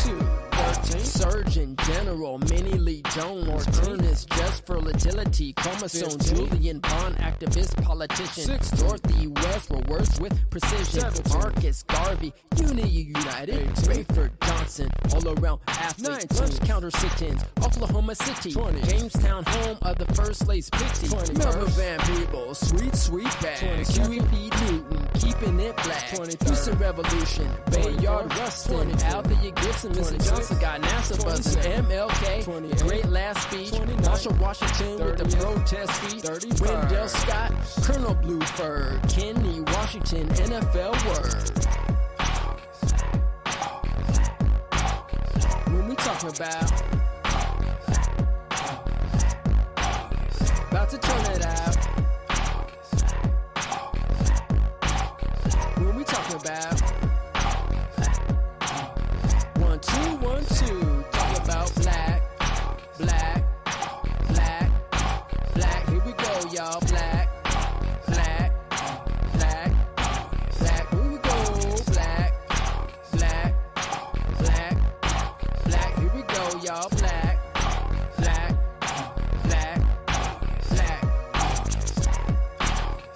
13. Surgeon General Minnie Lee Jones, Ernest just fertility, chromosome, Julian Bond, activist, politician. 6. Dorothy West were words with precision. 17. Marcus Garvey, Unity United. 18. Rayford Johnson, all around athlete. Lunch counter sit-ins, Oklahoma City. 20. Jamestown, home of the first slaves pixie. 21. Melvin Van Peebles, sweet, sweet bag. Huey P. Newton, keeping it black. 23. Houston Revolution, Bayard Rustin, Althea Gibson, Mr. Johnson got NASA buzzing. MLK, the great last speech. Marshall Washington with the protest speech. Wendell Scott, Colonel Blueford, Kenny Washington, NFL word. When we talking about to turn it out. When we talking about 1, 2, 1, 2, talk about black, black, black, black. Here we go, y'all. Black, black, black, black. Here we go. Black, black, black, black. Here we go, y'all. Black, black, black, black.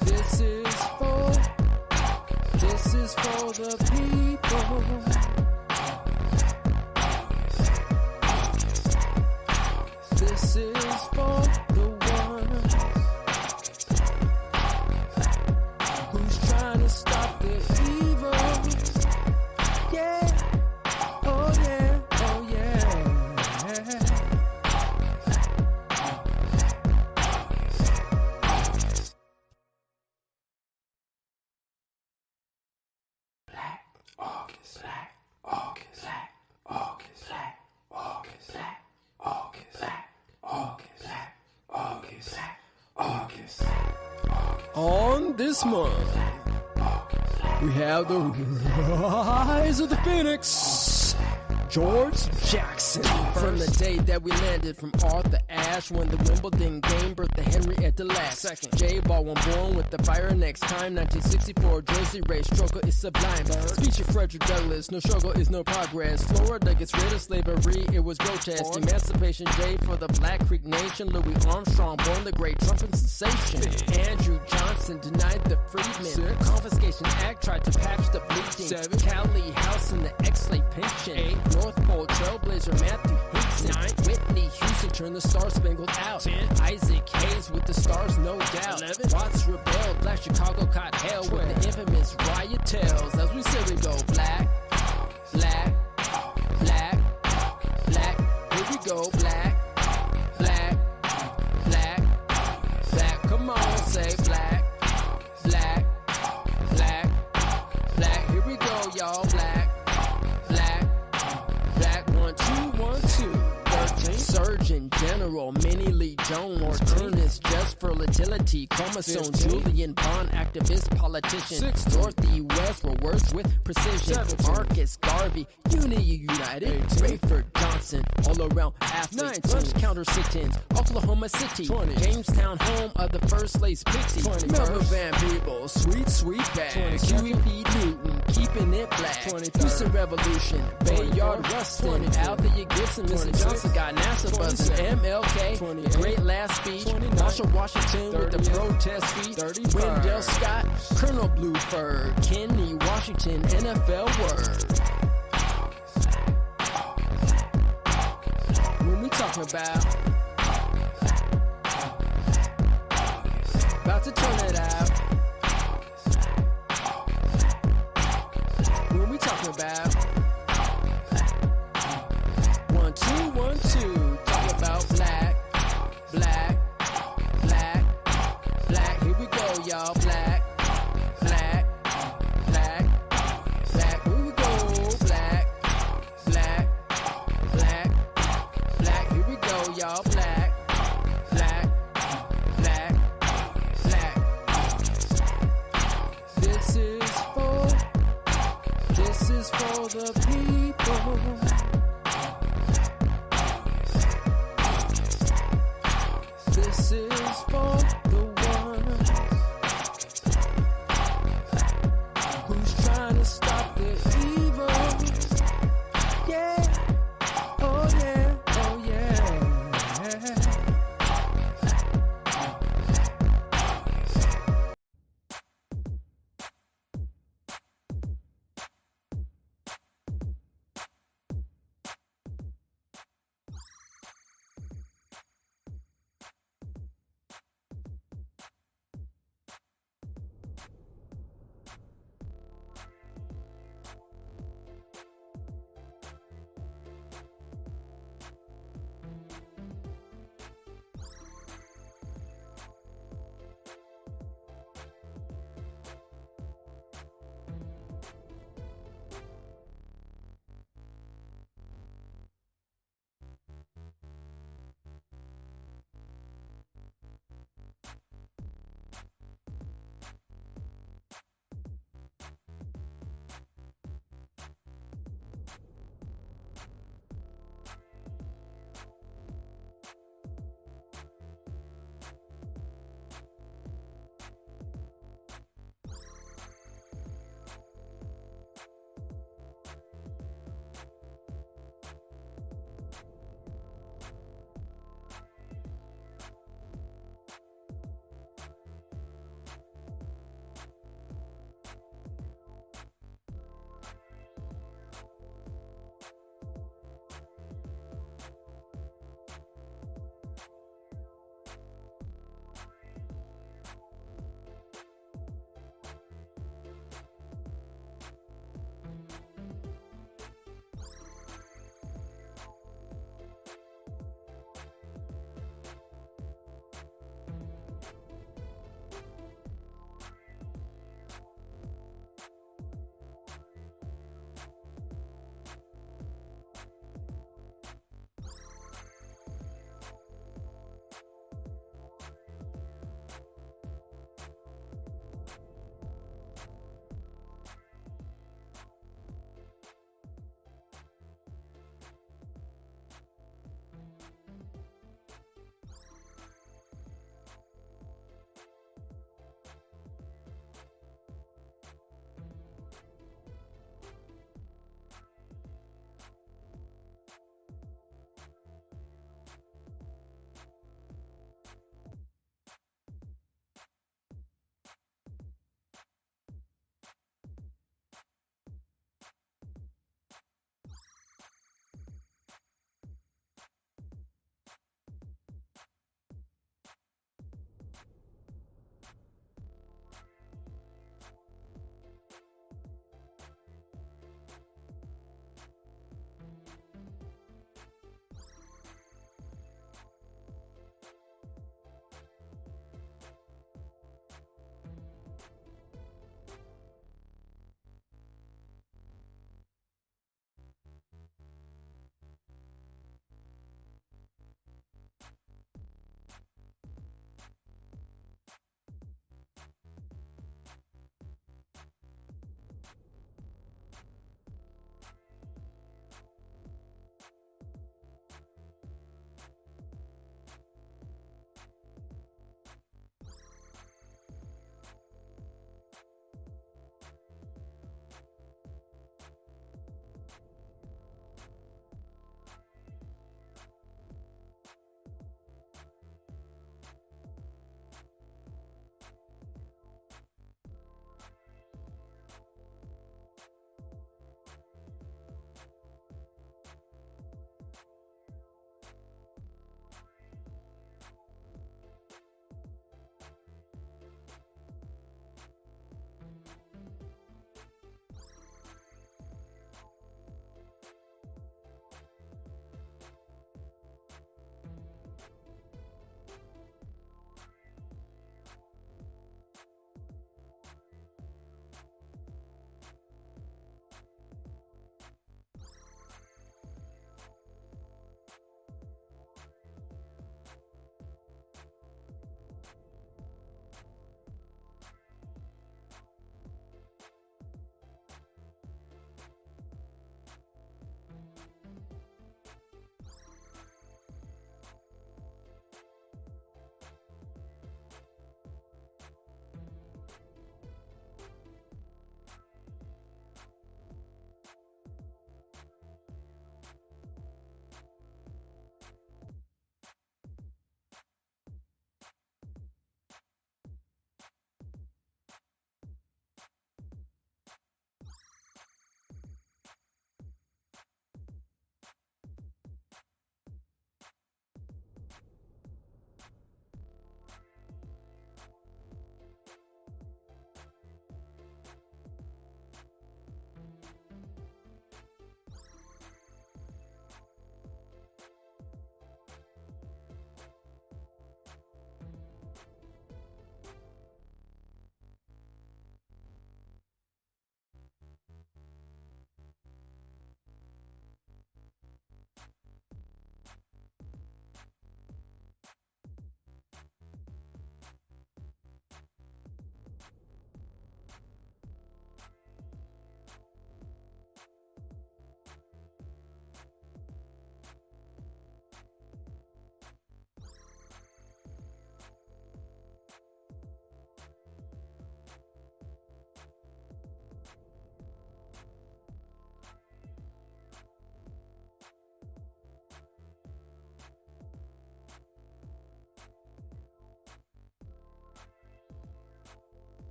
This is for the people. This is for the ones who's trying to stop the evil. Yeah, oh yeah, oh yeah. Black August, Black August, Black August, Black August, Black August, Black August, Black August, Black August. On this month, we have the rise of the Phoenix, George Jackson. From the day that we landed from Arthur Ashe, when the Wimbledon game birthed the Henrietta Lacks. Second, J Baldwin born with the fire next time. 1964 Jersey race, stroker is sublime. Speech of Frederick Douglass, no struggle is no progress. Florida gets rid of slavery, it was grotesque. Emancipation Day for the Black Creek Nation. Louis Armstrong born the great trumpet sensation. Andrew Johnson denied the freedmen. Confiscation Act tried to patch the bleeding. Cali House and the ex-slave pension. North Pole Trailblazer Matthew Hickson. Whitney Houston turned the Star-Spangled out. Isaac Hayes with the stars, no doubt. Watts rebelled, Black Chicago caught hell with the infamous riot tales. As we say, we go black, black, black, black. Here we go, black, black, black, black. Come on, say black, black, black, black. Here we go, y'all. Black, black, black. 1, 2, 1, 2. 13. Surgeon General Minnie Lee Jones, Ernest just fertility, chromosome, Julian Bond, activist, politician. 6. Dorothy West were words with precision. 17. Marcus Garvey, Unity United. 18. Rayford Johnson, all around athlete. 19. Lunch counter sit-ins, Oklahoma City. 20. Jamestown, home of the first slaves pixie. 21. Melvin Van Peebles, sweet, sweet bag. Huey P. Newton, keeping it black. 23. Houston Revolution, Bayard Rustin, Althea Gibson, Mr. Johnson got NASA buzzing. MLK, the great last speech. Marshall Washington with the protest feet. 30 Wendell Scott, Colonel Bluebird, Kenny Washington, NFL word. When we talking about to turn it out. When we talking about 1, 2, 1, 2, talk about black, black, black, black. Here we go, y'all. Black, black, black, black. Here we go. Black, black, black, black. Here we go, y'all. Black, black, black. This is for the people. This is for the ones who's trying to stop the evil. Yeah, oh yeah, oh yeah.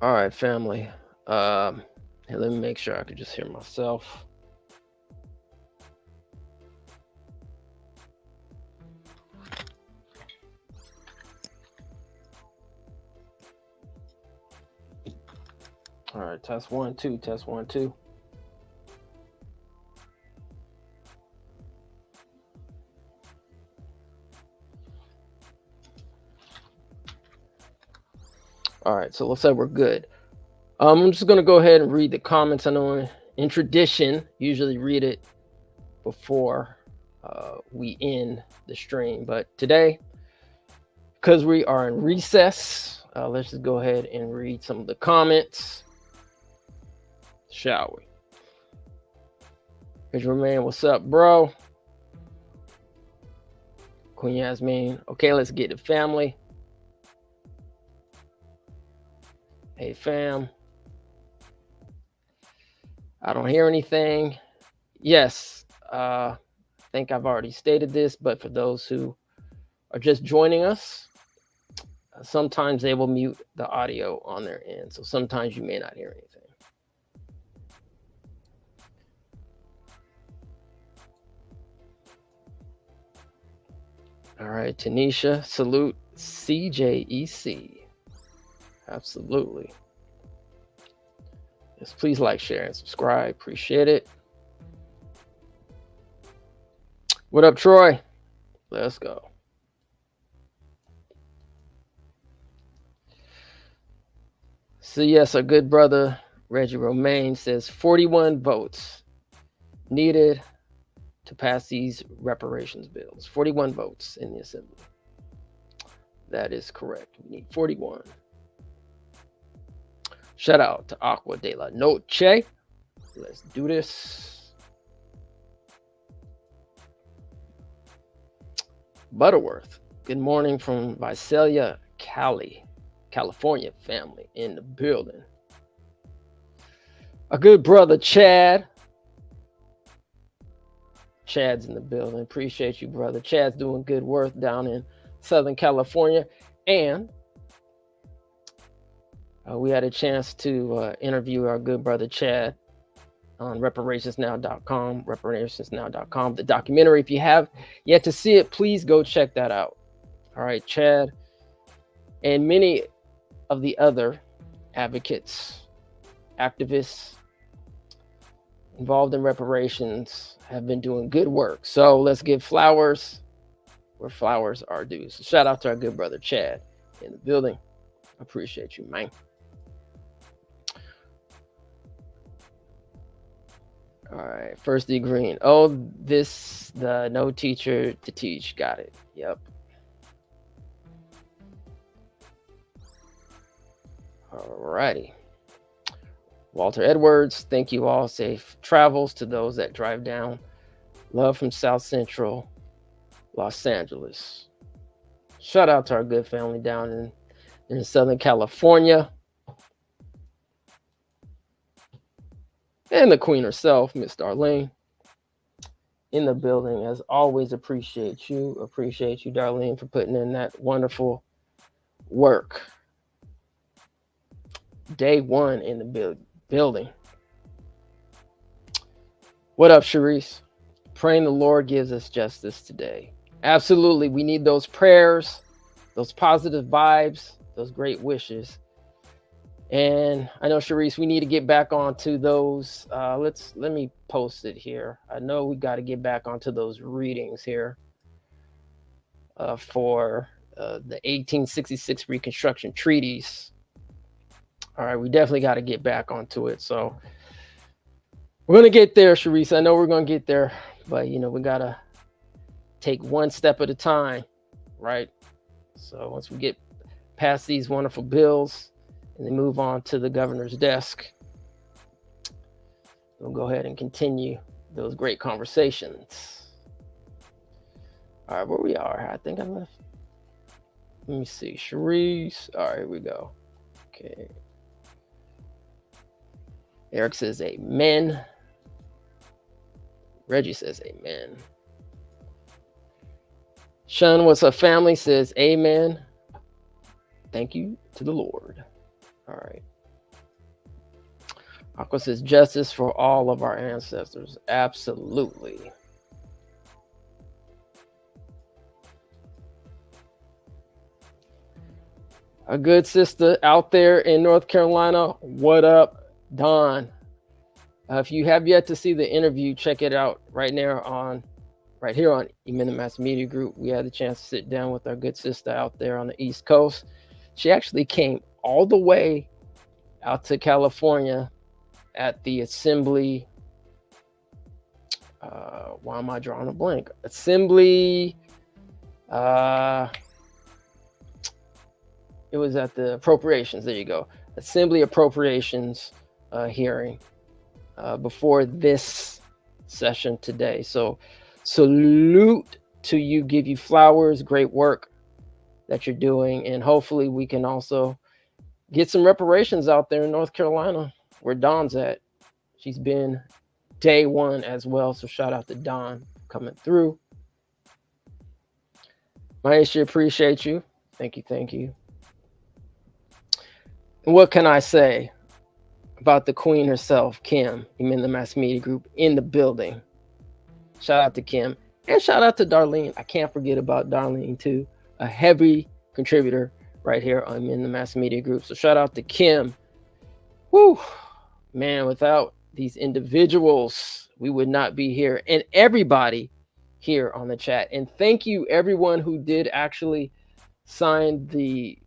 All right, family. Hey, let me make sure I can just hear myself. All right, test 1, 2, test 1, 2. All right, so let's say we're good. I'm just gonna go ahead and read the comments. I know in tradition, usually read it before we end the stream, but today, because we are in recess, let's just go ahead and read some of the comments, shall we? Here's Romain, what's up, bro? Queen Yasmin, okay, let's get it, family. Hey, fam. I don't hear anything. Yes, I think I've already stated this, but for those who are just joining us, sometimes they will mute the audio on their end. So sometimes you may not hear anything. All right, Tanisha, salute CJEC. Absolutely. Yes, please like, share, and subscribe. Appreciate it. What up, Troy? Let's go. So yes, our good brother Reggie Romain says 41 votes needed to pass these reparations bills. 41 votes in the assembly. That is correct. We need 41. Shout out to Aqua de la Noche. Let's do this. Butterworth. Good morning from Visalia, California family in the building. A good brother, Chad. Chad's in the building. Appreciate you, brother. Chad's doing good work down in Southern California. And we had a chance to interview our good brother, Chad, on reparationsnow.com, the documentary. If you have yet to see it, please go check that out. All right, Chad and many of the other advocates, activists involved in reparations have been doing good work. So let's give flowers where flowers are due. So shout out to our good brother Chad in the building. Appreciate you, man. All right, First D Green. Oh, the no teacher to teach. Got it. Yep. All righty. Walter Edwards, thank you all. Safe travels to those that drive down. Love from South Central Los Angeles. Shout out to our good family down in Southern California. And the queen herself, Miss Darlene, in the building. As always, appreciate you, Darlene, for putting in that wonderful work. Day one in the building. What up, Sharice? Praying the Lord gives us justice today. Absolutely, we need those prayers, those positive vibes, those great wishes. And I know, Sharice, we need to get back onto those. Let me post it here. I know we got to get back onto those readings here for the 1866 Reconstruction Treaties. All right, we definitely got to get back onto it. So we're going to get there, Sharice. I know we're going to get there, but, we got to take one step at a time, right? So once we get past these wonderful bills and then move on to the governor's desk, we'll go ahead and continue those great conversations. All right, where we are, I think I left. Let me see, Sharice. All right, here we go. Okay. Eric says amen. Reggie says amen. Sean, what's up, family? Says amen. Thank you to the Lord. All right. Caucus is justice for all of our ancestors. Absolutely. A good sister out there in North Carolina. What up, Dawn? If you have yet to see the interview, check it out right here on Mass Media Group. We had the chance to sit down with our good sister out there on the East Coast. She actually came all the way out to California at the Assembly. Why am I drawing a blank? Assembly. It was at the Appropriations. There you go. Assembly Appropriations hearing before this session today. So salute to you, give you flowers, great work that you're doing. And hopefully we can also get some reparations out there in North Carolina where Dawn's at. She's been day one as well. So shout out to Dawn coming through. Maisha, appreciate you. Thank you. Thank you. And what can I say about the queen herself, Kim, in the Mass Media Group in the building? Shout out to Kim and shout out to Darlene. I can't forget about Darlene too, a heavy contributor right here on in the Mass Media Group. So shout out to Kim. Woo, man, without these individuals, we would not be here, and everybody here on the chat. And thank you everyone who did actually sign the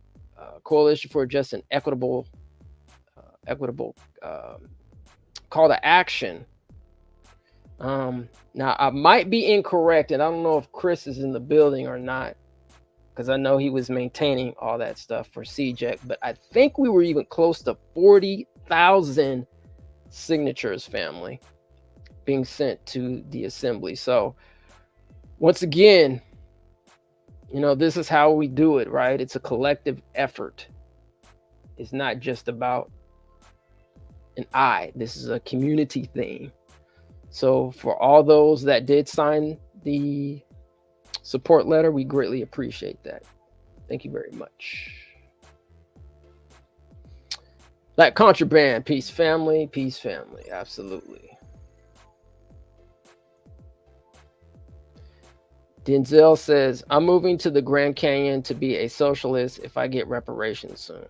Coalition for Just and Equitable call to action. Now I might be incorrect, and I don't know if Chris is in the building or not, because I know he was maintaining all that stuff for CJEC, but I think we were even close to 40,000 signatures, family, being sent to the assembly. So once again, this is how we do it, right? It's a collective effort. It's not just about an I. This is a community thing. So for all those that did sign the support letter, we greatly appreciate that. Thank you very much. Black Contraband, peace family, absolutely. Denzel says, I'm moving to the Grand Canyon to be a socialist if I get reparations soon.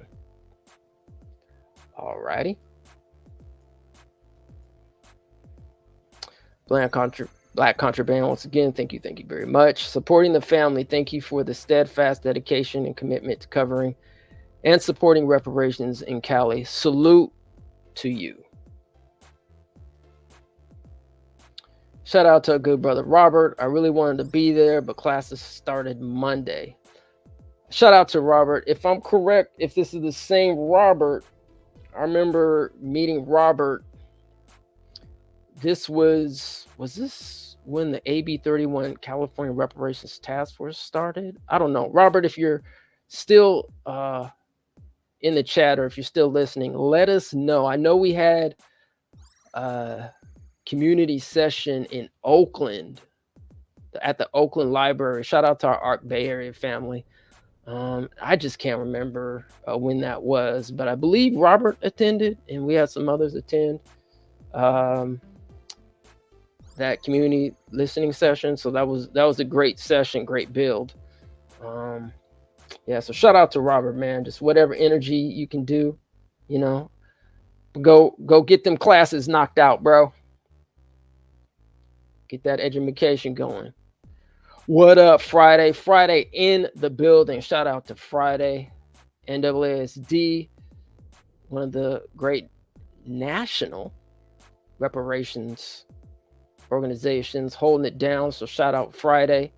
All righty. Black Contraband, once again, thank you very much. Supporting the family, thank you for the steadfast dedication and commitment to covering and supporting reparations in Cali. Salute to you. Shout out to our good brother Robert. I really wanted to be there, but classes started Monday. Shout out to Robert. If I'm correct, if this is the same Robert, I remember meeting Robert. This was this when the AB 31 California Reparations Task Force started? I don't know. Robert, if you're still in the chat or if you're still listening, let us know. I know we had community session in Oakland at the Oakland Library. Shout out to our Arc Bay Area family. I just can't remember when that was, but I believe Robert attended and we had some others attend that community listening session. So that was a great session, great build. Yeah, so shout out to Robert, man. Just whatever energy you can do, go get them classes knocked out, bro. Get that education going. What up, Friday? Friday in the building. Shout out to Friday. NAASD, one of the great national reparations organizations holding it down. So shout out Friday.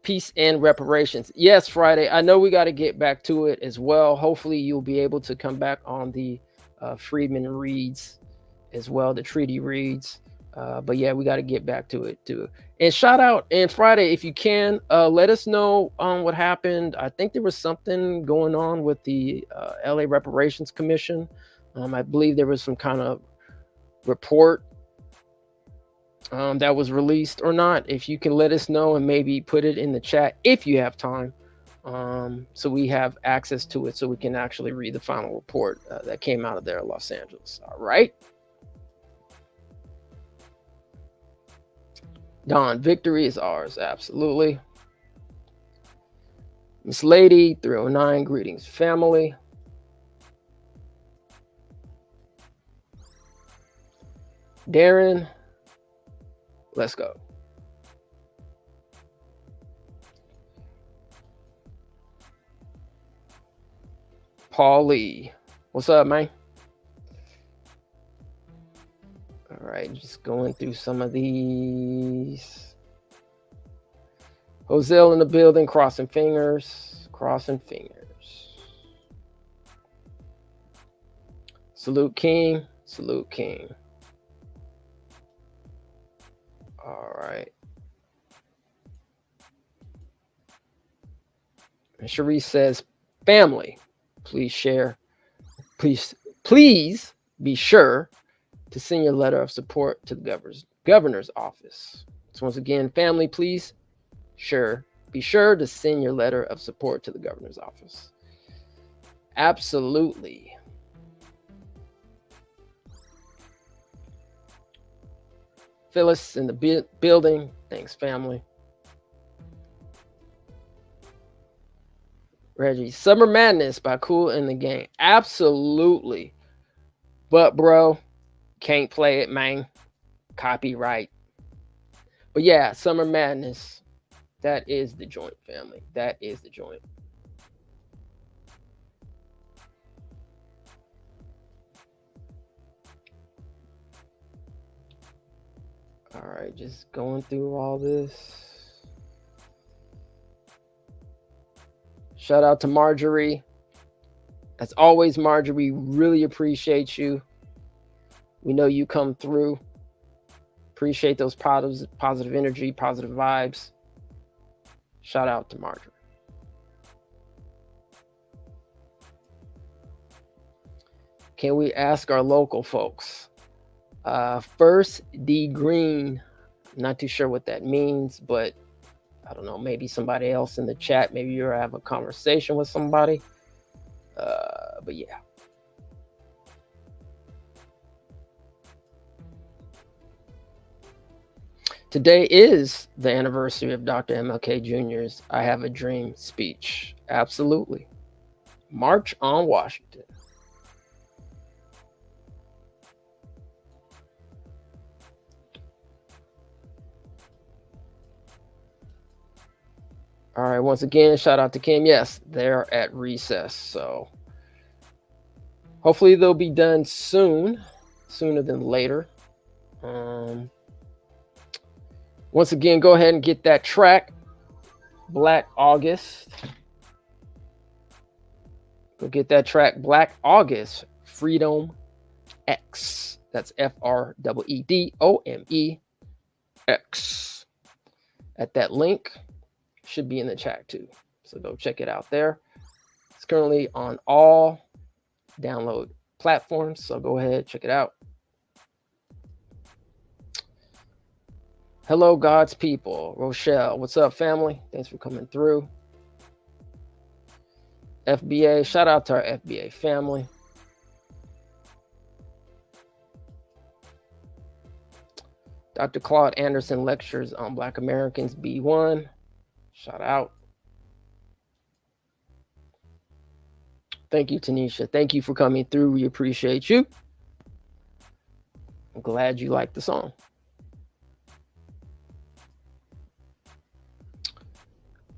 Peace and reparations. Yes, Friday. I know we got to get back to it as well. Hopefully you'll be able to come back on the Freedmen reads as well, the treaty reads. But yeah, we got to get back to it too. And shout out, and Friday, if you can, let us know what happened. I think there was something going on with the LA Reparations Commission. I believe there was some kind of report that was released or not. If you can let us know and maybe put it in the chat if you have time, so we have access to it so we can actually read the final report that came out of there in Los Angeles. All right. Don, victory is ours. Absolutely. Miss Lady, 309, greetings, family. Darren, let's go. Paul Lee, what's up, man? All right, just going through some of these. Joselle in the building, crossing fingers, crossing fingers. Salute King, salute King. All right. And Cherise says, family, please share. Please be sure to send your letter of support to the governor's office. So once again, family, please be sure to send your letter of support to the governor's office. Absolutely. Phyllis in the building. Thanks, family. Reggie, Summer Madness by Kool and the Gang. Absolutely. But, bro, can't play it, man. Copyright. But yeah, Summer Madness. That is the joint, family. That is the joint. All right, just going through all this. Shout out to Marjorie. As always, Marjorie, really appreciate you. We know you come through. Appreciate those positive energy, positive vibes. Shout out to Marjorie. Can we ask our local folks? First D Green. I'm not too sure what that means, but I don't know, maybe somebody else in the chat, maybe you have a conversation with somebody. But yeah. Today is the anniversary of Dr. MLK Jr.'s I Have a Dream speech. Absolutely. March on Washington. All right, once again, shout out to Kim. Yes, they're at recess, so hopefully they'll be done soon, sooner than later. Once again, go ahead and get that track, Black August. Go get that track, Black August, Freedom X. That's FREEDOMEX. At that link. Should be in the chat too. So go check it out there. It's currently on all download platforms. So go ahead, check it out. Hello, God's people. Rochelle, what's up, family? Thanks for coming through. FBA, shout out to our FBA family. Dr. Claude Anderson lectures on Black Americans B1. Shout out. Thank you, Tanisha. Thank you for coming through. We appreciate you. I'm glad you liked the song.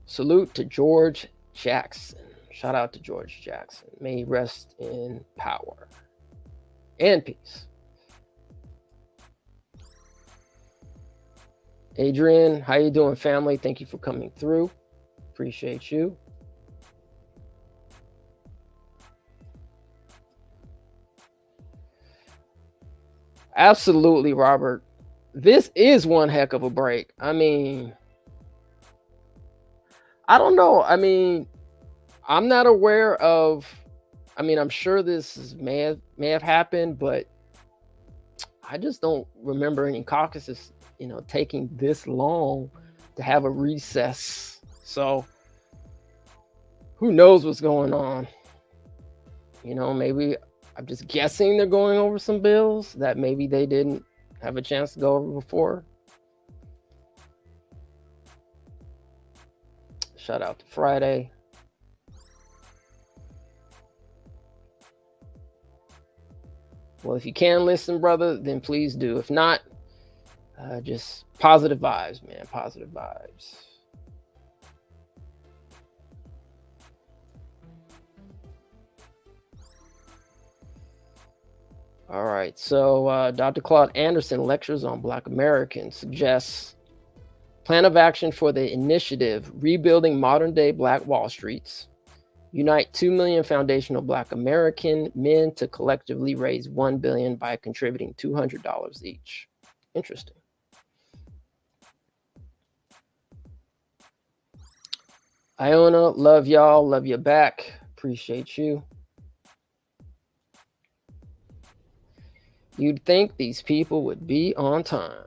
Salute to George Jackson. Shout out to George Jackson. May he rest in power and peace. Adrian, how you doing, family? Thank you for coming through. Appreciate you. Absolutely, Robert. This is one heck of a break. I mean, I don't know. I mean, I'm not aware of, I mean, I'm sure this may have happened, but I just don't remember any caucuses, you know, taking this long to have a recess. So who knows what's going on? You know, maybe I'm just guessing they're going over some bills that maybe they didn't have a chance to go over before. Shout out to Friday. Well, if you can listen, brother, then please do. If not, just positive vibes, man. Positive vibes. All right. So Dr. Claude Anderson lectures on Black Americans, suggests plan of action for the initiative Rebuilding Modern Day Black Wall Streets. Unite 2 million foundational Black American men to collectively raise $1 billion by contributing $200 each. Interesting. Iona, love y'all. Love you back. Appreciate you. You'd think these people would be on time.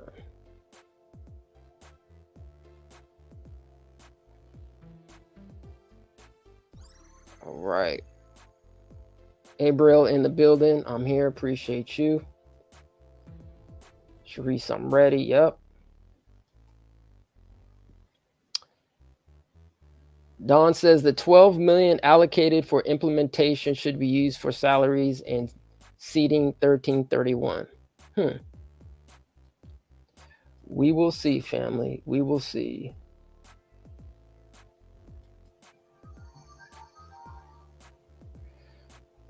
All right. Abriel in the building. I'm here. Appreciate you. Sharice, I'm ready. Yep. Don says the 12 million allocated for implementation should be used for salaries and seating 1331. We will see, family. We will see.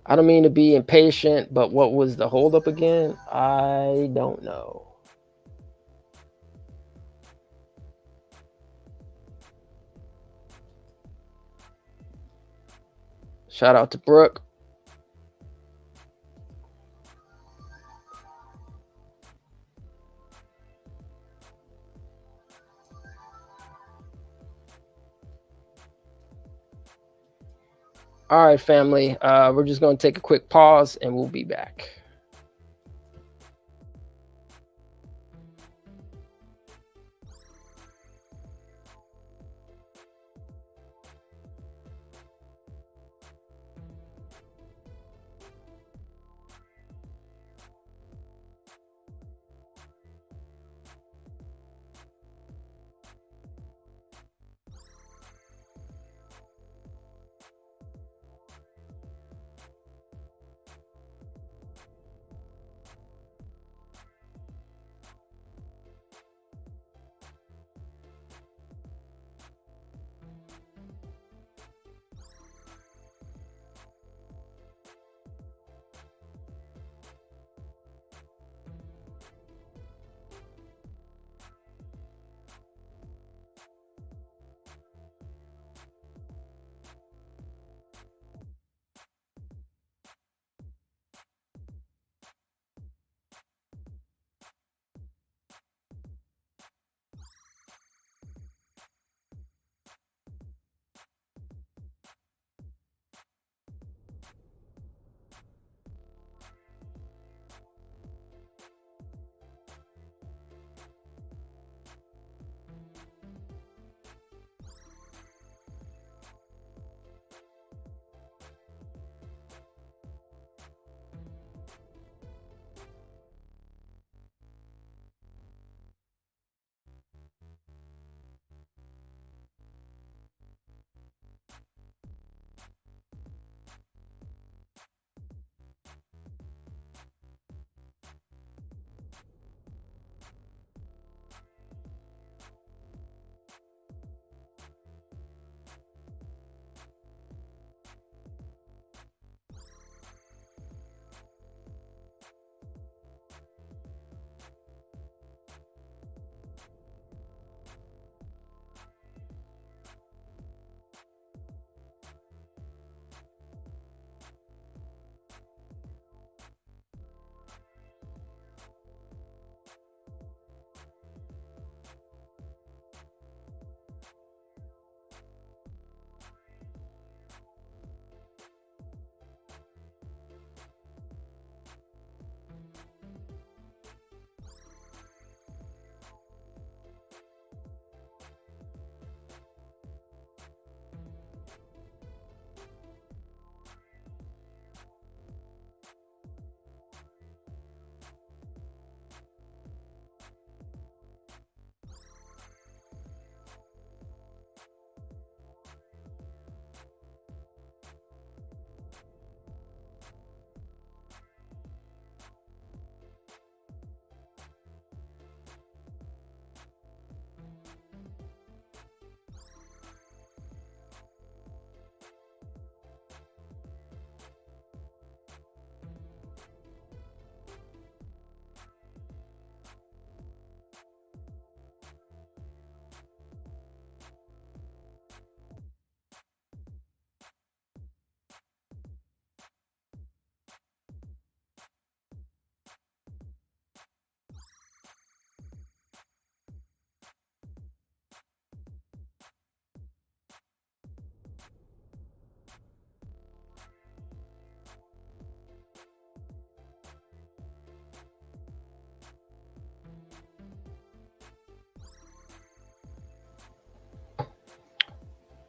I don't mean to be impatient, but what was the holdup again? I don't know. Shout out to Brooke. All right, family. We're just going to take a quick pause and we'll be back.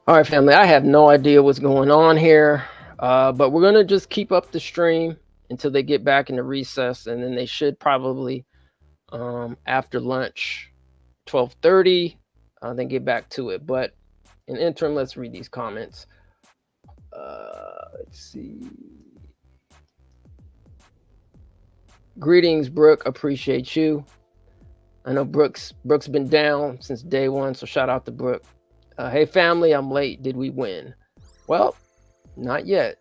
All right, family. I have no idea what's going on here, but we're gonna just keep up the stream until they get back into recess, and then they should probably after lunch, 12:30, then get back to it. But in the interim, let's read these comments. Let's see. Greetings, Brooke. Appreciate you. I know Brooke's been down since day one, so shout out to Brooke. Hey, family, I'm late. Did we win? Well, not yet.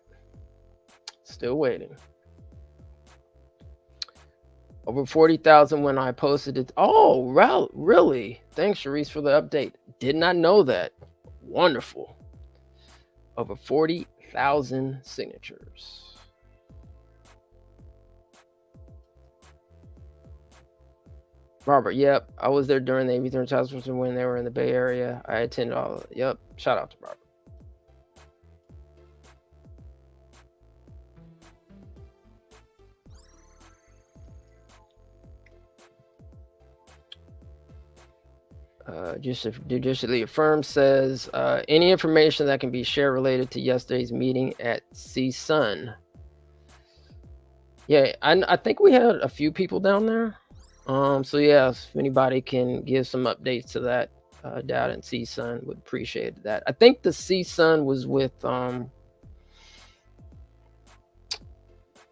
Still waiting. Over 40,000 when I posted it. Oh, really? Thanks, Sharice, for the update. Did not know that. Wonderful. Over 40,000 signatures. Robert, yep. I was there during the AV task force when they were in the Bay Area. I attended all of it. Yep. Shout out to Robert. Judicially affirmed says any information that can be shared related to yesterday's meeting at CSUN. Yeah, I think we had a few people down there. So yeah, if anybody can give some updates to that down in CSUN, would appreciate that. I think the CSUN was with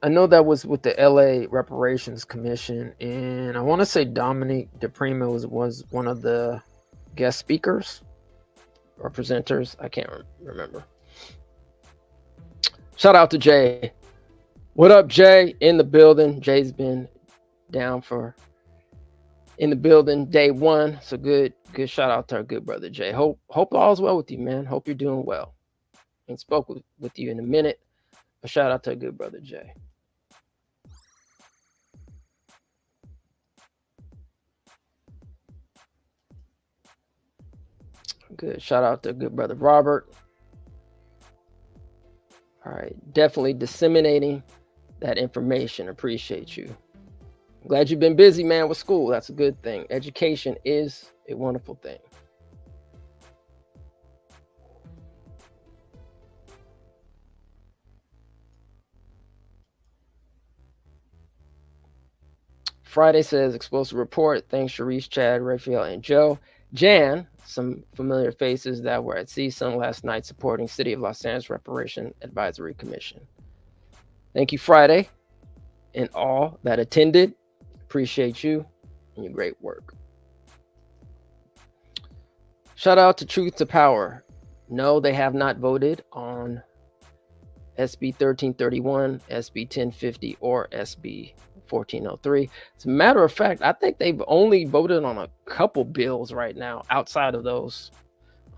I know that was with the LA Reparations Commission, and I want to say Dominique DePrima was one of the guest speakers or presenters. I can't remember. Shout out to Jay. What up, Jay? In the building. Jay's been down for in the building day one. So good shout out to our good brother Jay. Hope all's well with you, man. Hope you're doing well. And spoke with you in a minute. But shout out to our good brother Jay. Good. Shout out to good brother Robert. All right. Definitely disseminating that information. Appreciate you. I'm glad you've been busy, man, with school. That's a good thing. Education is a wonderful thing. Friday says explosive report. Thanks, Sharice, Chad, Raphael, and Joe. Jan, some familiar faces that were at CSUN last night supporting City of Los Angeles Reparation Advisory Commission. Thank you, Friday, and all that attended. Appreciate you and your great work. Shout out to Truth to Power. No, they have not voted on SB 1331, SB 1050, or SB 1403. As a matter of fact, I think they've only voted on a couple bills right now outside of those.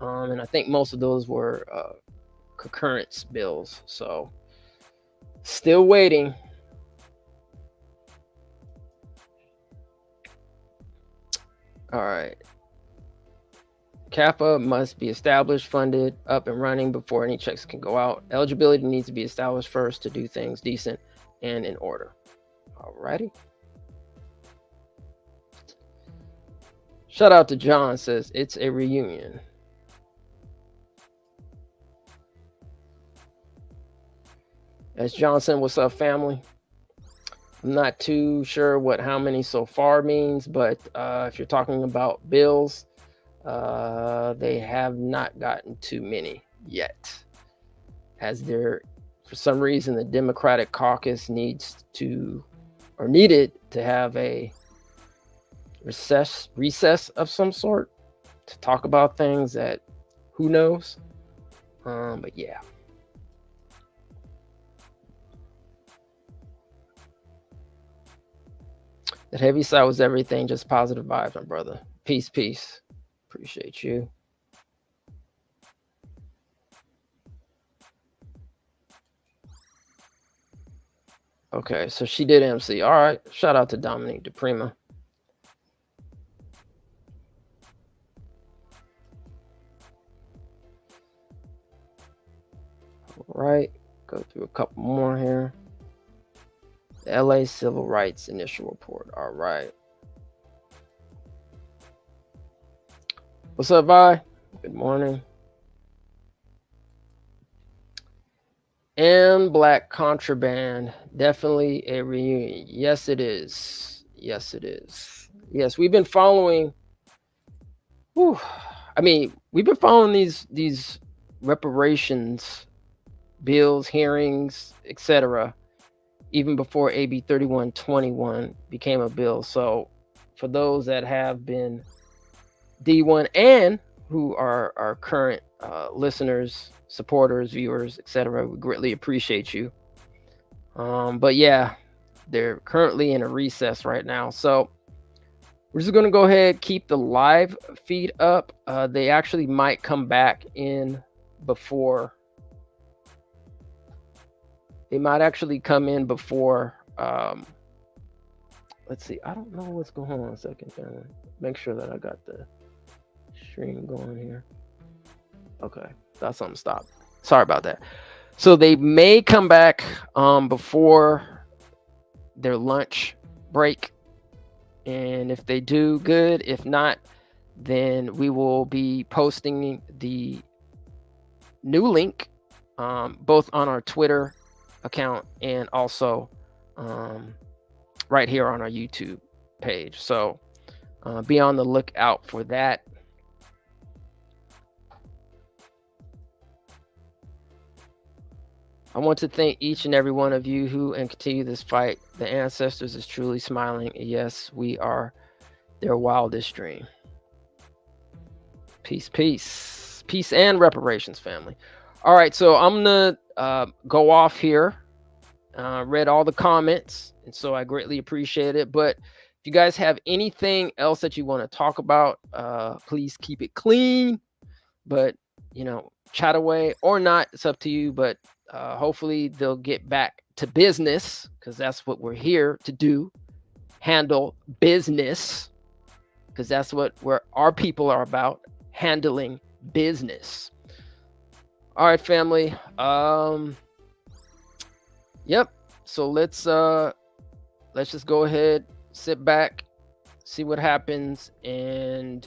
And I think most of those were concurrence bills. So still waiting. All right. CAPA must be established, funded, up and running before any checks can go out. Eligibility needs to be established first to do things decent and in order. Alrighty. Shout out to John, says it's a reunion. As Johnson, what's up, family? I'm not too sure what how many so far means, but if you're talking about bills, they have not gotten too many yet. As there, for some reason, the Democratic Caucus needed to have a recess of some sort to talk about things that who knows. But yeah. That heavy side was everything, just positive vibes, my brother. Peace, peace. Appreciate you. Okay, so she did MC. All right. Shout out to Dominique DePrima. All right. Go through a couple more here. The LA Civil Rights Initial Report. All right. What's up, Vi? Good morning. And Black Contraband, definitely a reunion. Yes, it is. Yes, it is. Yes, we've been following. Whew, I mean, we've been following these reparations bills, hearings, etc. Even before AB 3121 became a bill. So, for those that have been D1 and who are our current listeners, supporters, viewers, etc., we greatly appreciate you. But yeah, they're currently in a recess right now. So we're just going to go ahead, keep the live feed up. They actually might come back in before. They might actually come in before. Let's see. I don't know what's going on. A second, family. Make sure that I got the stream going here. Okay, that's something. Stop. Sorry about that. So they may come back before their lunch break. And if they do, good. If not, then we will be posting the new link both on our Twitter account and also right here on our YouTube page. So be on the lookout for that. I want to thank each and every one of you who continue this fight. The ancestors is truly smiling. Yes, we are their wildest dream. Peace, peace. Peace and reparations, family. All right, so I'm going to go off here. Read all the comments, and so I greatly appreciate it. But if you guys have anything else that you want to talk about, please keep it clean. But, chat away or not. It's up to you. But hopefully they'll get back to business, because that's what we're here to do. Handle business, because that's what our people are about. Handling business. All right, family. Yep. So let's just go ahead, sit back, see what happens, and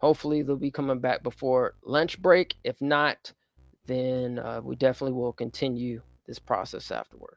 hopefully they'll be coming back before lunch break. If not, then we definitely will continue this process afterward.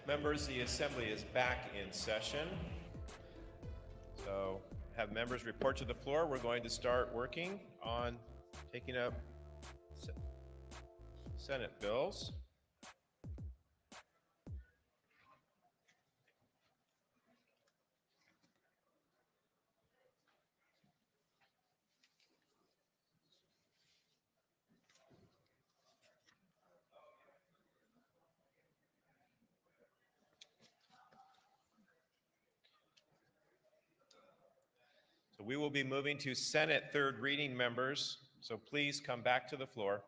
Members, the assembly is back in session. So have members report to the floor. We're going to start working on taking up Senate bills. So we will be moving to Senate third reading, members. So please come back to the floor.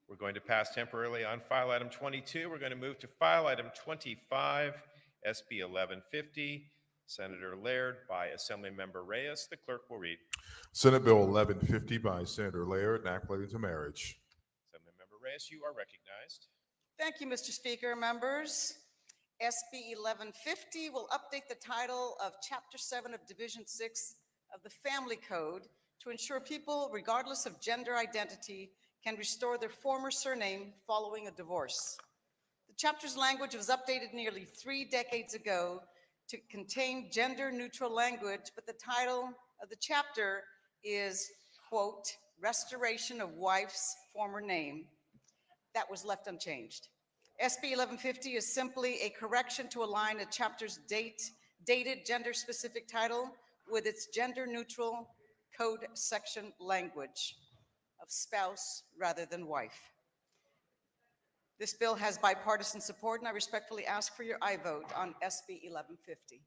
We're going to pass temporarily on file item 22. We're going to move to file item 25, SB 1150, Senator Laird by Assemblymember Reyes. The clerk will read. Senate Bill 1150 by Senator Laird, and act relating to marriage. Assemblymember Reyes, you are recognized. Thank you, Mr. Speaker. Members, SB 1150 will update the title of Chapter 7 of Division 6 of the Family Code to ensure people, regardless of gender identity, can restore their former surname following a divorce. The chapter's language was updated nearly 3 decades ago to contain gender-neutral language, but the title of the chapter is, quote, Restoration of Wife's Former Name. That was left unchanged. SB 1150 is simply a correction to align a chapter's dated gender-specific title with its gender-neutral code section language of spouse rather than wife. This bill has bipartisan support, and I respectfully ask for your aye vote on SB 1150.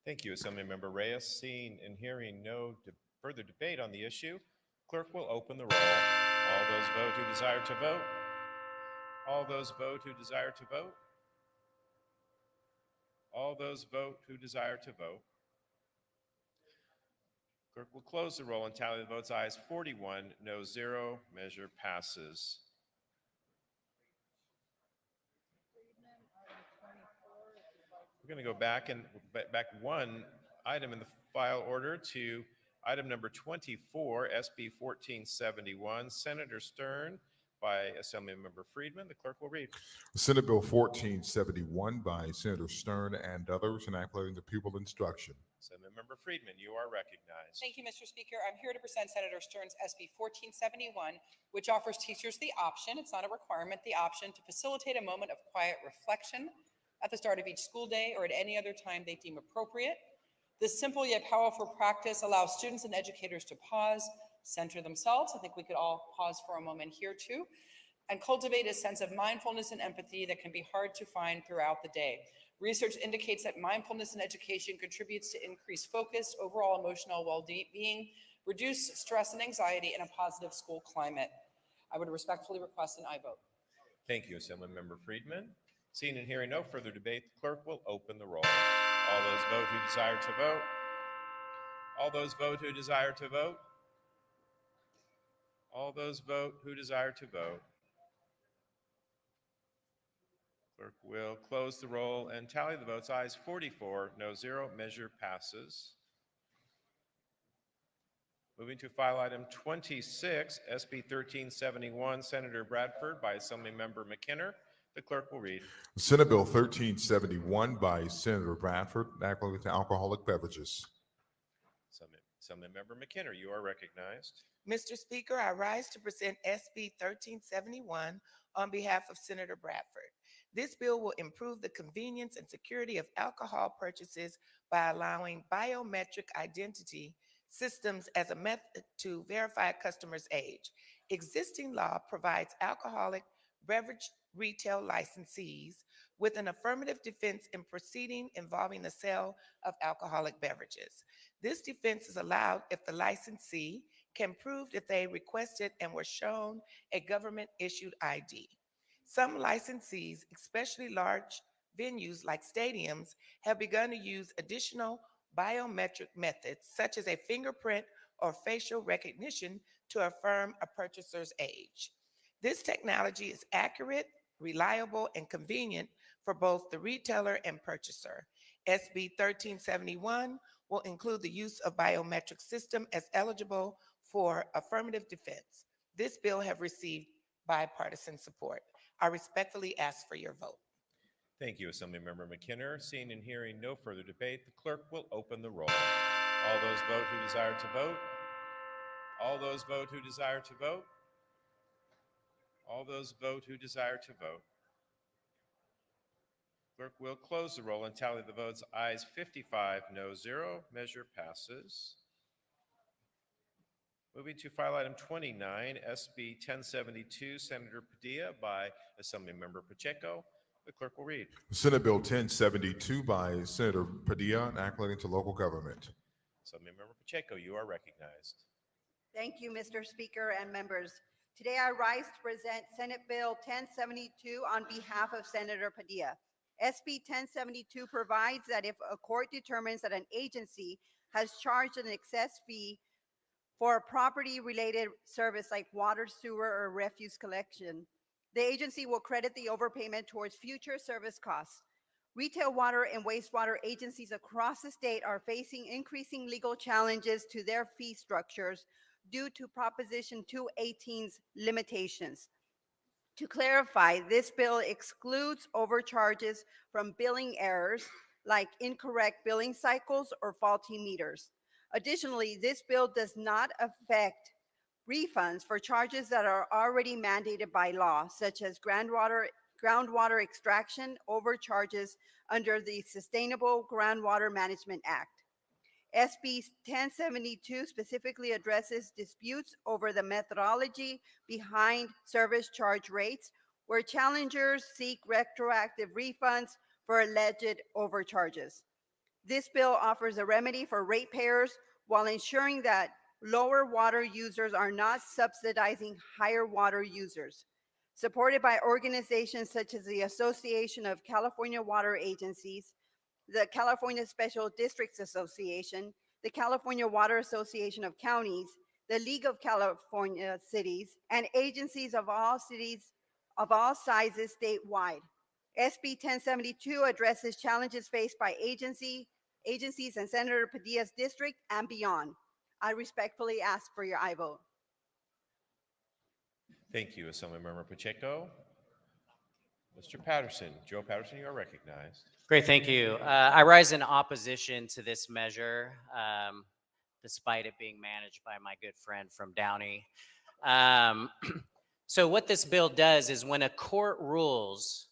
Thank you, Assemblymember Reyes. Seeing and hearing no further debate on the issue, clerk will open the roll. All those vote who desire to vote. All those vote who desire to vote. All those vote who desire to vote. Clerk will close the roll and tally the votes. Ayes 41, no 0. Measure passes. We're going to go back one item in the file order to item number 24, SB 1471, Senator Stern by Assemblymember Friedman. The clerk will read. Senate Bill 1471 by Senator Stern and others, and act relating to pupil instruction. Assemblymember Friedman, you are recognized. Thank you, Mr. Speaker. I'm here to present Senator Stern's SB 1471, which offers teachers the option, it's not a requirement, the option to facilitate a moment of quiet reflection at the start of each school day or at any other time they deem appropriate. This simple yet powerful practice allows students and educators to pause, center themselves. I think we could all pause for a moment here too, and cultivate a sense of mindfulness and empathy that can be hard to find throughout the day. Research indicates that mindfulness in education contributes to increased focus, overall emotional well-being, reduced stress and anxiety, and a positive school climate. I would respectfully request an aye vote. Thank you, Assemblymember Friedman. Seeing and hearing no further debate, the clerk will open the roll. All those vote who desire to vote. All those vote who desire to vote. All those vote who desire to vote. Clerk will close the roll and tally the votes. Ayes 44, no 0. Measure passes. Moving to file item 26, SB 1371, Senator Bradford by Assemblymember McKinner. The clerk will read. Senate Bill 1371 by Senator Bradford, and act relating to alcoholic beverages. Assemblymember McKinner, you are recognized. Mr. Speaker, I rise to present SB 1371 on behalf of Senator Bradford. This bill will improve the convenience and security of alcohol purchases by allowing biometric identity systems as a method to verify a customer's age. Existing law provides alcoholic beverage retail licensees with an affirmative defense in proceeding involving the sale of alcoholic beverages. This defense is allowed if the licensee can prove that they requested and were shown a government-issued ID. Some licensees, especially large venues like stadiums, have begun to use additional biometric methods, such as a fingerprint or facial recognition, to affirm a purchaser's age. This technology is accurate, reliable, and convenient for both the retailer and purchaser. SB 1371 will include the use of biometric system as eligible for affirmative defense. This bill have received bipartisan support. I respectfully ask for your vote. Thank you, Assemblymember McKinner. Seeing and hearing no further debate, the clerk will open the roll. All those vote who desire to vote. All those vote who desire to vote. All those vote who desire to vote. Clerk will close the roll and tally the votes. Ayes 55, no 0. Measure passes. Moving to file item 29, SB 1072, Senator Padilla by Assemblymember Pacheco. The clerk will read. Senate Bill 1072 by Senator Padilla, an accolade into local government. Assemblymember Pacheco, you are recognized. Thank you, Mr. Speaker and members. Today I rise to present Senate Bill 1072 on behalf of Senator Padilla. SB 1072 provides that if a court determines that an agency has charged an excess fee for a property-related service like water, sewer, or refuse collection, the agency will credit the overpayment towards future service costs. Retail water and wastewater agencies across the state are facing increasing legal challenges to their fee structures due to Proposition 218's limitations. To clarify, this bill excludes overcharges from billing errors like incorrect billing cycles or faulty meters. Additionally, this bill does not affect refunds for charges that are already mandated by law, such as groundwater extraction overcharges under the Sustainable Groundwater Management Act. SB 1072 specifically addresses disputes over the methodology behind service charge rates, where challengers seek retroactive refunds for alleged overcharges. This bill offers a remedy for ratepayers while ensuring that lower water users are not subsidizing higher water users. Supported by organizations such as the Association of California Water Agencies, the California Special Districts Association, the California Water Association of Counties, the League of California Cities, and agencies of all sizes statewide. SB 1072 addresses challenges faced by agencies in Senator Padilla's district and beyond. I respectfully ask for your aye vote. Thank you, Assemblymember Pacheco. Mr. Patterson, Joe Patterson, you are recognized. Great, thank you. I rise in opposition to this measure, despite it being managed by my good friend from Downey. So what this bill does is when a court rules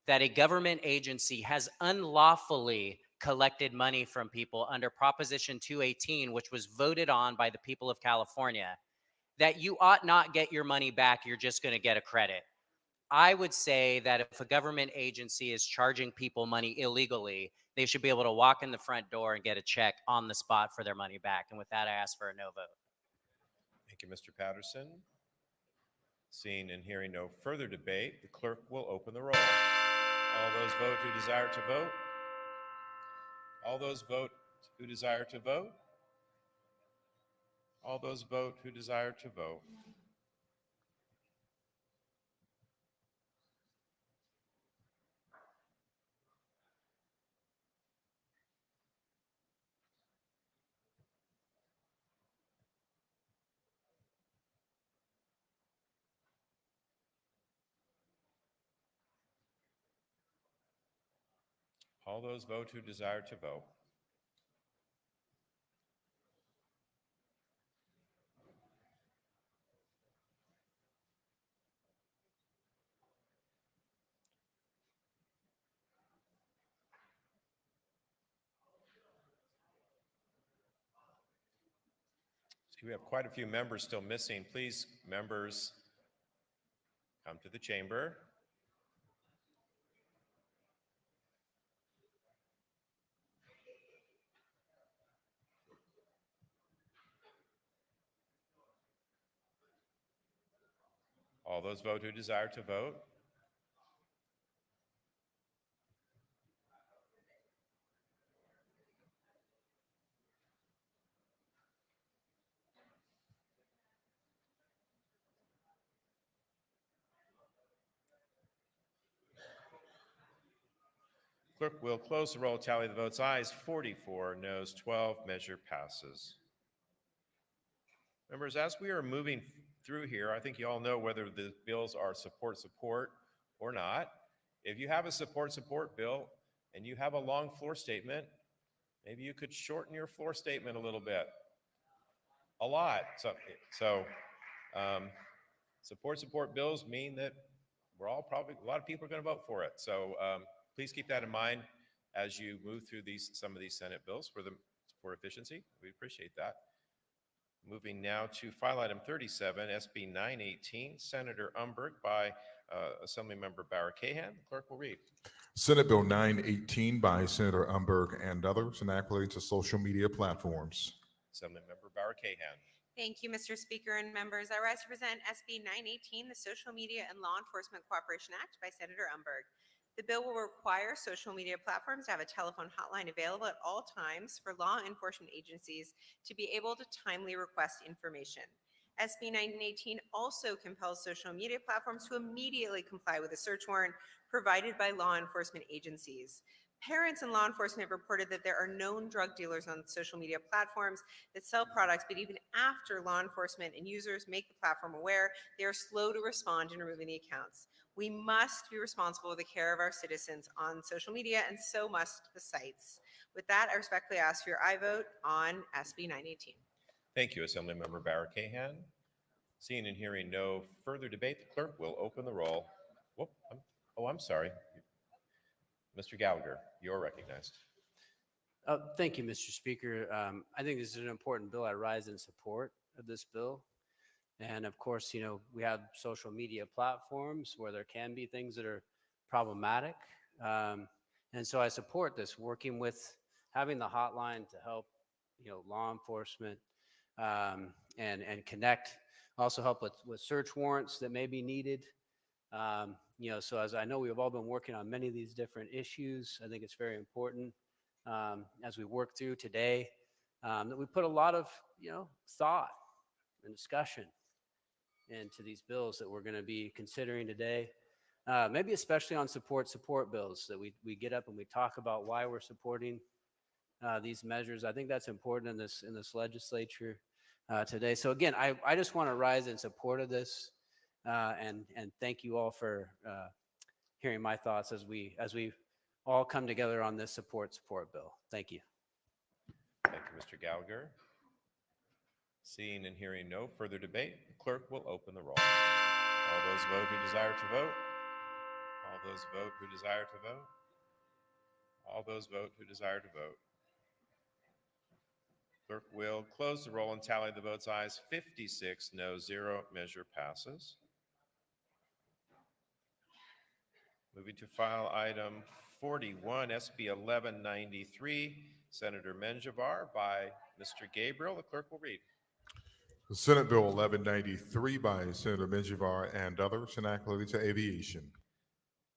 that a government agency has unlawfully collected money from people under Proposition 218, which was voted on by the people of California, that you ought not get your money back, you're just going to get a credit. I would say that if a government agency is charging people money illegally, they should be able to walk in the front door and get a check on the spot for their money back. And with that, I ask for a no vote. Thank you, Mr. Patterson. Seeing and hearing no further debate, the clerk will open the roll. All those vote who desire to vote. All those vote who desire to vote. All those vote who desire to vote. All those vote who desire to vote. See, we have quite a few members still missing. Please, members, come to the chamber. All those vote who desire to vote. Clerk will close the roll, tally the votes. Ayes 44, noes 12, measure passes. Members, as we are moving through here, I think you all know whether the bills are support or not. If you have a support bill and you have a long floor statement, maybe you could shorten your floor statement a little bit. A lot. Support bills mean that a lot of people are going to vote for it. So please keep that in mind as you move through some of these Senate bills for efficiency. We appreciate that. Moving now to file item 37, SB 918, Senator Umberg by Assemblymember Barrett-Cahan. The clerk will read. Senate Bill 918 by Senator Umberg and others, and accolades to social media platforms. Assemblymember Barrett-Cahan. Thank you, Mr. Speaker and members. I rise to present SB 918, the Social Media and Law Enforcement Cooperation Act by Senator Umberg. The bill will require social media platforms to have a telephone hotline available at all times for law enforcement agencies to be able to timely request information. SB 918 also compels social media platforms to immediately comply with a search warrant provided by law enforcement agencies. Parents and law enforcement have reported that there are known drug dealers on social media platforms that sell products, but even after law enforcement and users make the platform aware, they are slow to respond in removing the accounts. We must be responsible for the care of our citizens on social media, and so must the sites. With that, I respectfully ask for your aye vote on SB 918. Thank you, Assemblymember Barrett-Cahan. Seeing and hearing no further debate, the clerk will open the roll. I'm sorry. Mr. Gallagher, you're recognized. Thank you, Mr. Speaker. I think this is an important bill. I rise in support of this bill. And of course, we have social media platforms where there can be things that are problematic. And so I support this, working with having the hotline to help, law enforcement and connect, also help with search warrants that may be needed. So as I know, we've all been working on many of these different issues. I think it's very important as we work through today that we put a lot of, thought and discussion into these bills that we're going to be considering today. Maybe especially on support bills, that we get up and we talk about why we're supporting these measures. I think that's important in this legislature today. So again, I just want to rise in support of this. And thank you all for hearing my thoughts as we all come together on this support bill. Thank you. Thank you, Mr. Gallagher. Seeing and hearing no further debate, the clerk will open the roll. All those vote who desire to vote. All those vote who desire to vote. All those vote who desire to vote. Clerk will close the roll and tally the votes. Ayes 56, no 0. Measure passes. Moving to file item 41, SB 1193, Senator Menjivar by Mr. Gabriel. The clerk will read. Senate Bill 1193 by Senator Menjivar and others, and accolades to aviation.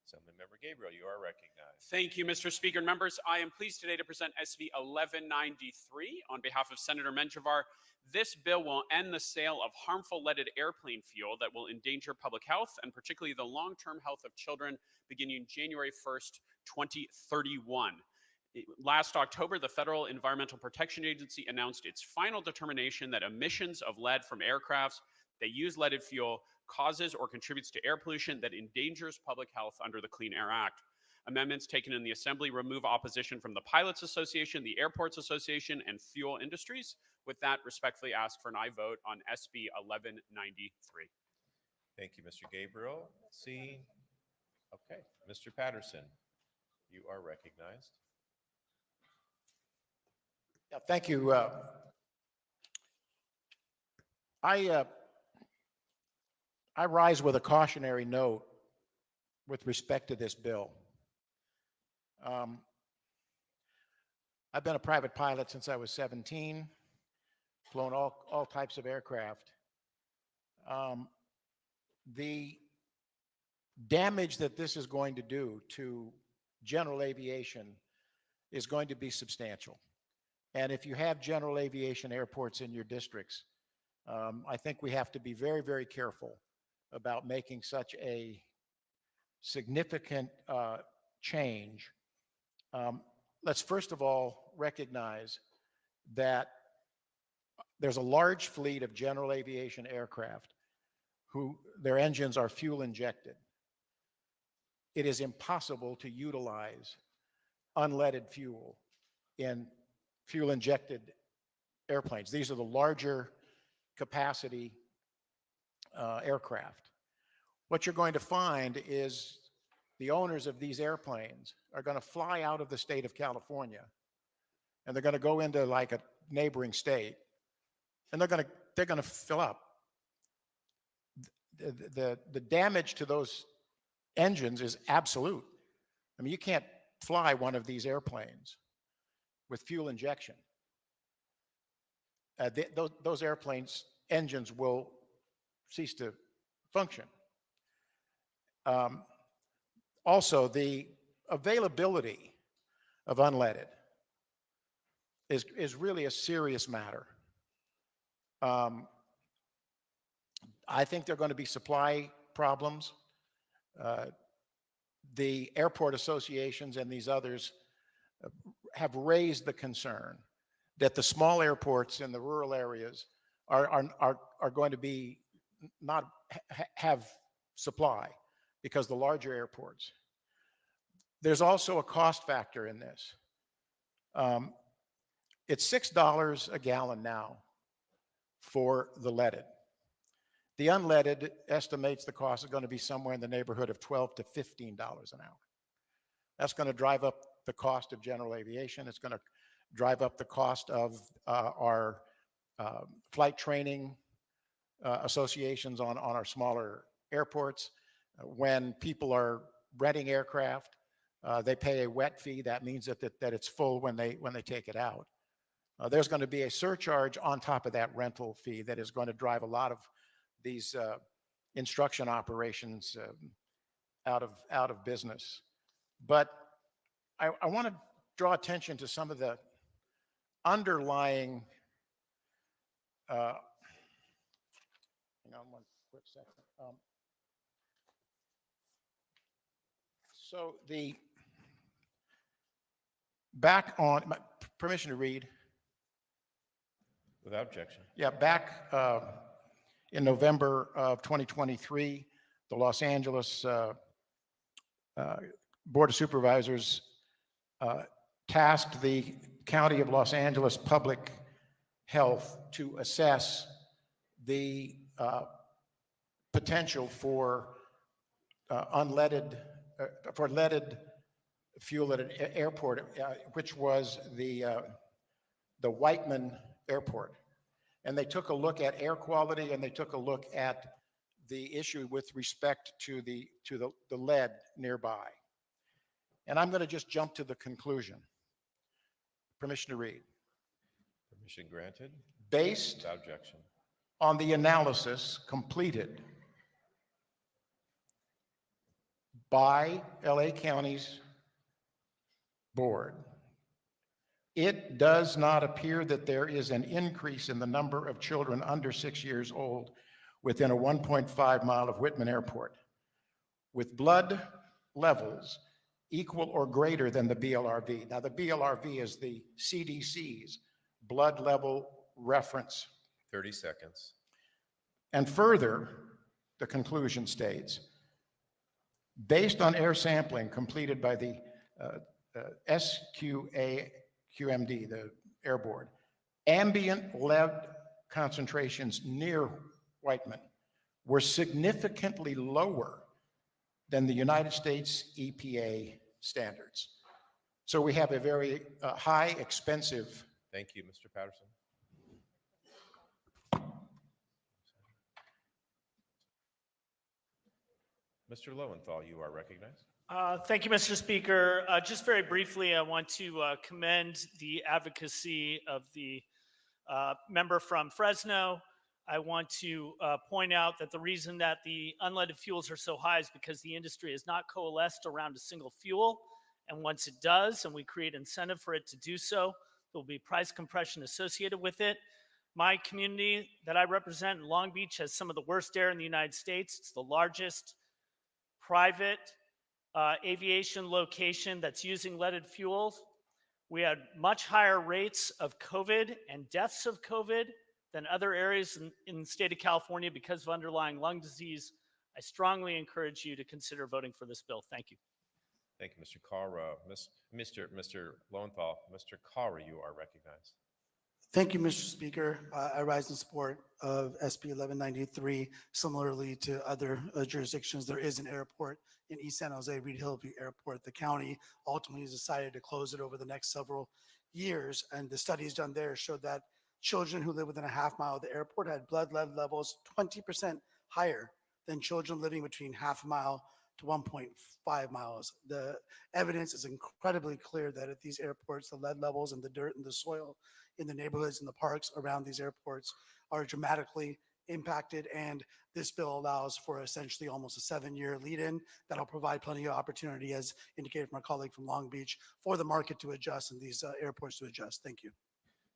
Assemblymember Gabriel, you are recognized. Thank you, Mr. Speaker and members. I am pleased today to present SB 1193 on behalf of Senator Menjivar. This bill will end the sale of harmful leaded airplane fuel that will endanger public health and particularly the long-term health of children beginning January 1st, 2031. Last October, the Federal Environmental Protection Agency announced its final determination that emissions of lead from aircrafts that use leaded fuel causes or contributes to air pollution that endangers public health under the Clean Air Act. Amendments taken in the Assembly remove opposition from the Pilots Association, the Airports Association, and fuel industries. With that, respectfully ask for an aye vote on SB 1193. Thank you, Mr. Gabriel. Okay, Mr. Patterson, you are recognized. Yeah, thank you. I rise with a cautionary note with respect to this bill. I've been a private pilot since I was 17, flown all types of aircraft. The damage that this is going to do to general aviation is going to be substantial. And if you have general aviation airports in your districts, I think we have to be very, very careful about making such a significant change Let's first of all recognize that there's a large fleet of general aviation aircraft who their engines are fuel injected. It is impossible to utilize unleaded fuel in fuel injected airplanes. These are the larger capacity aircraft. What you're going to find is the owners of these airplanes are going to fly out of the state of California, and they're going to go into like a neighboring state, and they're going to fill up. The damage to those engines is absolute. I mean, you can't fly one of these airplanes with fuel injection. Those airplanes' engines will cease to function. Also, the availability of unleaded is really a serious matter. I think there are going to be supply problems. The airport associations and these others have raised the concern that the small airports in the rural areas are going to be not have supply because the larger airports. There's also a cost factor in this. It's $6 a gallon now for the leaded. The unleaded estimates the cost is going to be somewhere in the neighborhood of $12 to $15 an hour. That's going to drive up the cost of general aviation. It's going to drive up the cost of our flight training associations on our smaller airports. When people are renting aircraft, they pay a wet fee. That means that it's full when they take it out. There's going to be a surcharge on top of that rental fee that is going to drive a lot of these instruction operations out of business. But I want to draw attention to some of the underlying. Hang on one quick second. So the back on permission to read. Without objection. Yeah, back in November of 2023, the Los Angeles Board of Supervisors tasked the County of Los Angeles Public Health to assess the potential for unleaded, for leaded fuel at an airport, which was the Whiteman Airport. And they took a look at air quality, and they took a look at the issue with respect to the lead nearby. And I'm going to just jump to the conclusion. Permission to read. Permission granted. Based without objection on the analysis completed by LA County's board, it does not appear that there is an increase in the number of children under 6 years old within a 1.5 mile of Whitman Airport, with blood levels equal or greater than the BLRV. Now, the BLRV is the CDC's blood level reference. 30 seconds. And further, the conclusion states, based on air sampling completed by the SQAQMD, the Air Board, ambient lead concentrations near Whiteman were significantly lower than the United States EPA standards. So we have a very high, expensive. Thank you, Mr. Patterson. Mr. Lowenthal, you are recognized. Thank you, Mr. Speaker. Just very briefly, I want to commend the advocacy of the member from Fresno. I want to point out that the reason that the unleaded fuels are so high is because the industry has not coalesced around a single fuel. And once it does, and we create incentive for it to do so, there will be price compression associated with it. My community that I represent in Long Beach has some of the worst air in the United States. It's the largest private aviation location that's using leaded fuels. We had much higher rates of COVID and deaths of COVID than other areas in the state of California because of underlying lung disease. I strongly encourage you to consider voting for this bill. Thank you. Thank you, Mr. Carra. Mr. Lowenthal, Mr. Carra, you are recognized. Thank you, Mr. Speaker. I rise in support of SB 1193. Similarly to other jurisdictions, there is an airport in East San Jose, Reed Hillview Airport. The county ultimately has decided to close it over the next several years, and the studies done there showed that children who live within a half mile of the airport had blood lead levels 20% higher than children living between half a mile to 1.5 miles. The evidence is incredibly clear that at these airports, the lead levels and the dirt and the soil in the neighborhoods and the parks around these airports are dramatically impacted. And this bill allows for essentially almost a 7-year lead-in that'll provide plenty of opportunity, as indicated from our colleague from Long Beach, for the market to adjust and these airports to adjust. Thank you.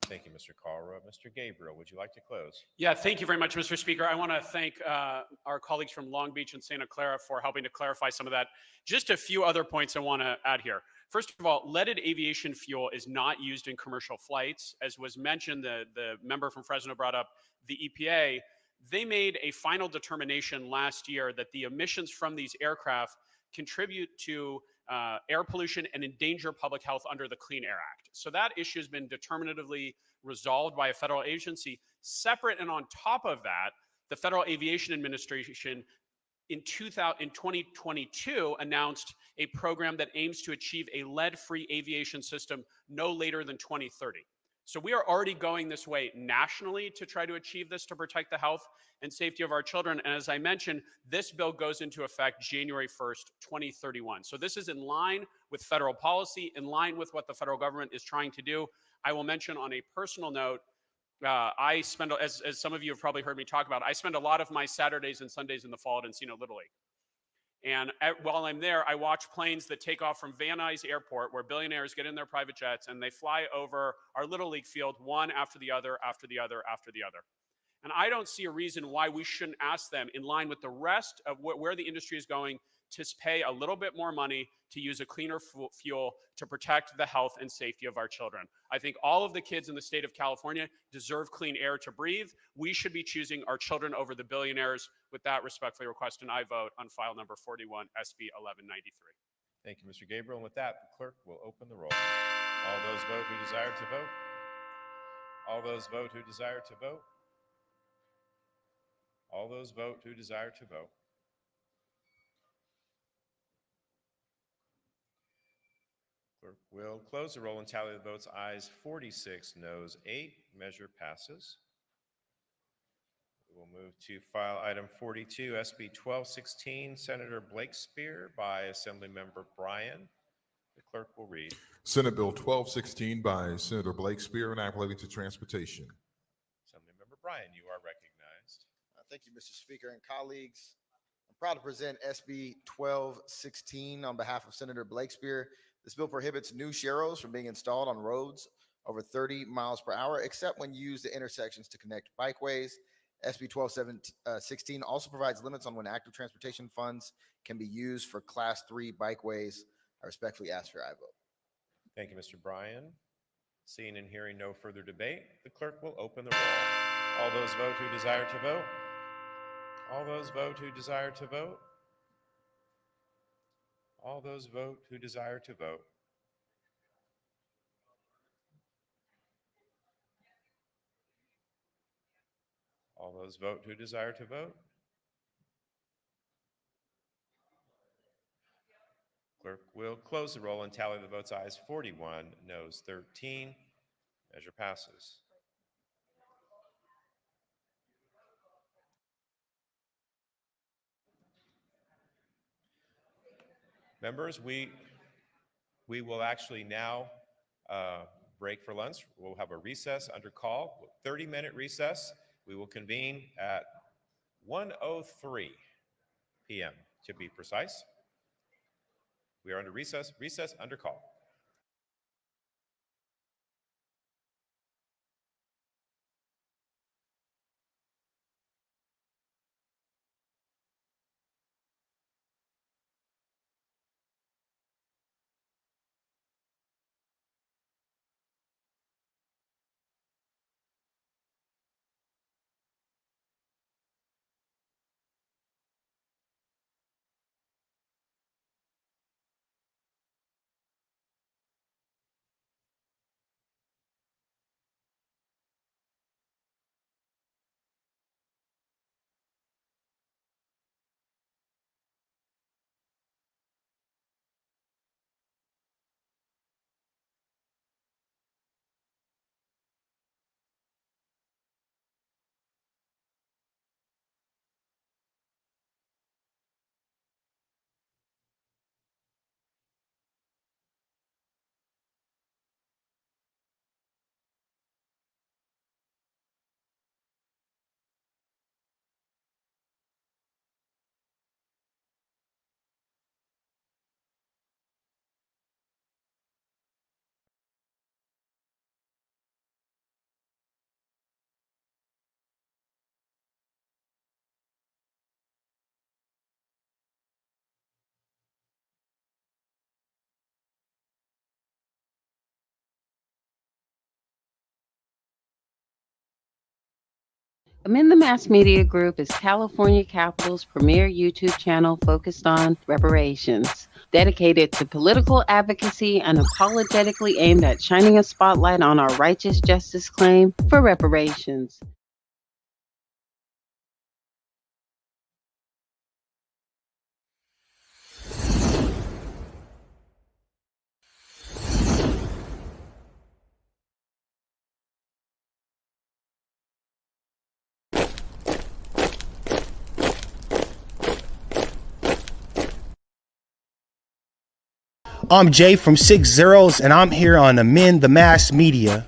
Thank you, Mr. Carra. Mr. Gabriel, would you like to close? Yeah, thank you very much, Mr. Speaker. I want to thank our colleagues from Long Beach and Santa Clara for helping to clarify some of that. Just a few other points I want to add here. First of all, leaded aviation fuel is not used in commercial flights. As was mentioned, the member from Fresno brought up the EPA. They made a final determination last year that the emissions from these aircraft contribute to air pollution and endanger public health under the Clean Air Act. So that issue has been determinatively resolved by a federal agency. Separate and on top of that, the Federal Aviation Administration in 2022 announced a program that aims to achieve a lead-free aviation system no later than 2030. So we are already going this way nationally to try to achieve this to protect the health and safety of our children. And as I mentioned, this bill goes into effect January 1st, 2031. So this is in line with federal policy, in line with what the federal government is trying to do. I will mention on a personal note, I spend, as some of you have probably heard me talk about, I spend a lot of my Saturdays and Sundays in the fall at Encino Little League. And while I'm there, I watch planes that take off from Van Nuys Airport, where billionaires get in their private jets, and they fly over our Little League field, one after the other, after the other, after the other. And I don't see a reason why we shouldn't ask them, in line with the rest of where the industry is going, to pay a little bit more money to use a cleaner fuel to protect the health and safety of our children. I think all of the kids in the state of California deserve clean air to breathe. We should be choosing our children over the billionaires. With that, respectfully request an aye vote on file number 41, SB 1193. Thank you, Mr. Gabriel. And with that, the clerk will open the roll. All those vote who desire to vote. All those vote who desire to vote. All those vote who desire to vote. Clerk will close the roll and tally the votes. Ayes 46, noes 8. Measure passes. We will move to file item 42, SB 1216, Senator Blakespear by Assemblymember Bryan. The clerk will read. Senate Bill 1216 by Senator Blakespear, enacted relating to transportation. Assemblymember Bryan, you are recognized. Thank you, Mr. Speaker and colleagues. I'm proud to present SB 1216 on behalf of Senator Blakespear. This bill prohibits new sharrows from being installed on roads over 30 miles per hour, except when used at intersections to connect bikeways. SB 1216 also provides limits on when active transportation funds can be used for Class 3 bikeways. I respectfully ask for your aye vote. Thank you, Mr. Bryan. Seeing and hearing no further debate, the clerk will open the roll. All those vote who desire to vote. All those vote who desire to vote. All those vote who desire to vote. All those vote who desire to vote. Clerk will close the roll and tally the votes. Ayes 41, noes 13. Measure passes. Members, we will actually now break for lunch. We'll have a recess under call, 30-minute recess. We will convene at 1:03 p.m. to be precise. We are under recess under call. Amend the Mass Media Group is California Capital's premier YouTube channel focused on reparations, dedicated to political advocacy and unapologetically aimed at shining a spotlight on our righteous justice claim for reparations. I'm Jay from 6 Zeros, and I'm here on Amend the Mass Media.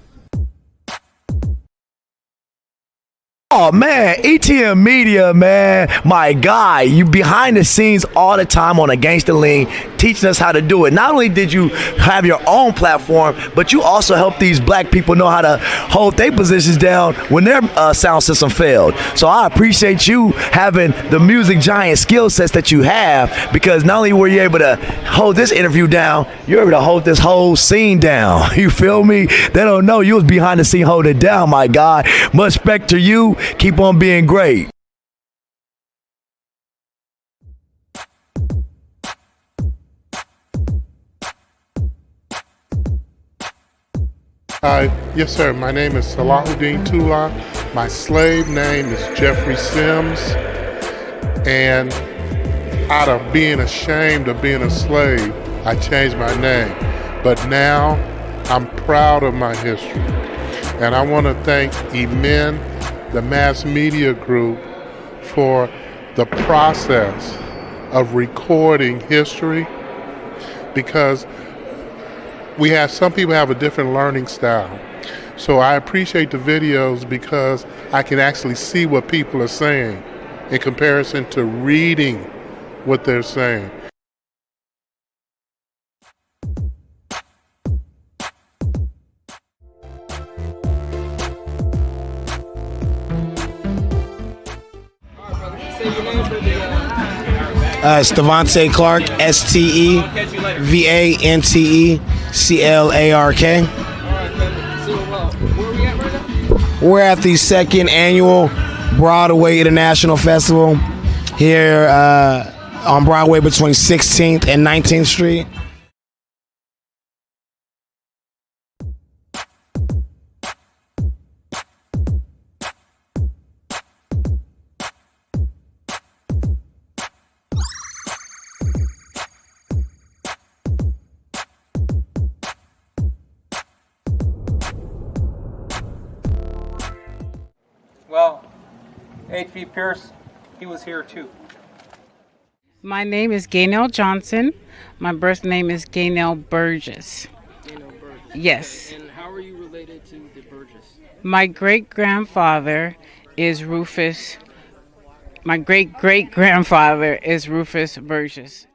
Oh man, ETM Media, man, my guy, you behind the scenes all the time on a Gangsta Lean, teaching us how to do it. Not only did you have your own platform, but you also helped these black people know how to hold their positions down when their sound system failed. So I appreciate you having the music giant skill sets that you have, because not only were you able to hold this interview down, you're able to hold this whole scene down. You feel me? They don't know you was behind the scene holding it down, my guy. Much respect to you. Keep on being great. Yes, sir. My name is Salahuddin Tula. My slave name is Jeffrey Sims. And out of being ashamed of being a slave, I changed my name. But now I'm proud of my history. And I want to thank Emin, the Mass Media Group, for the process of recording history, because some people have a different learning style. So I appreciate the videos because I can actually see what people are saying in comparison to reading what they're saying. It's Devontae Clark, STEVANTECLARK. We're at the second annual Broadway International Festival here on Broadway between 16th and 19th Street. Well, H.B. Pierce, he was here too. My name is Gaynell Johnson. My birth name is Gaynell Burgess. Yes. And how are you related to the Burgess? My great-grandfather is Rufus. My great-great-grandfather is Rufus Burgess.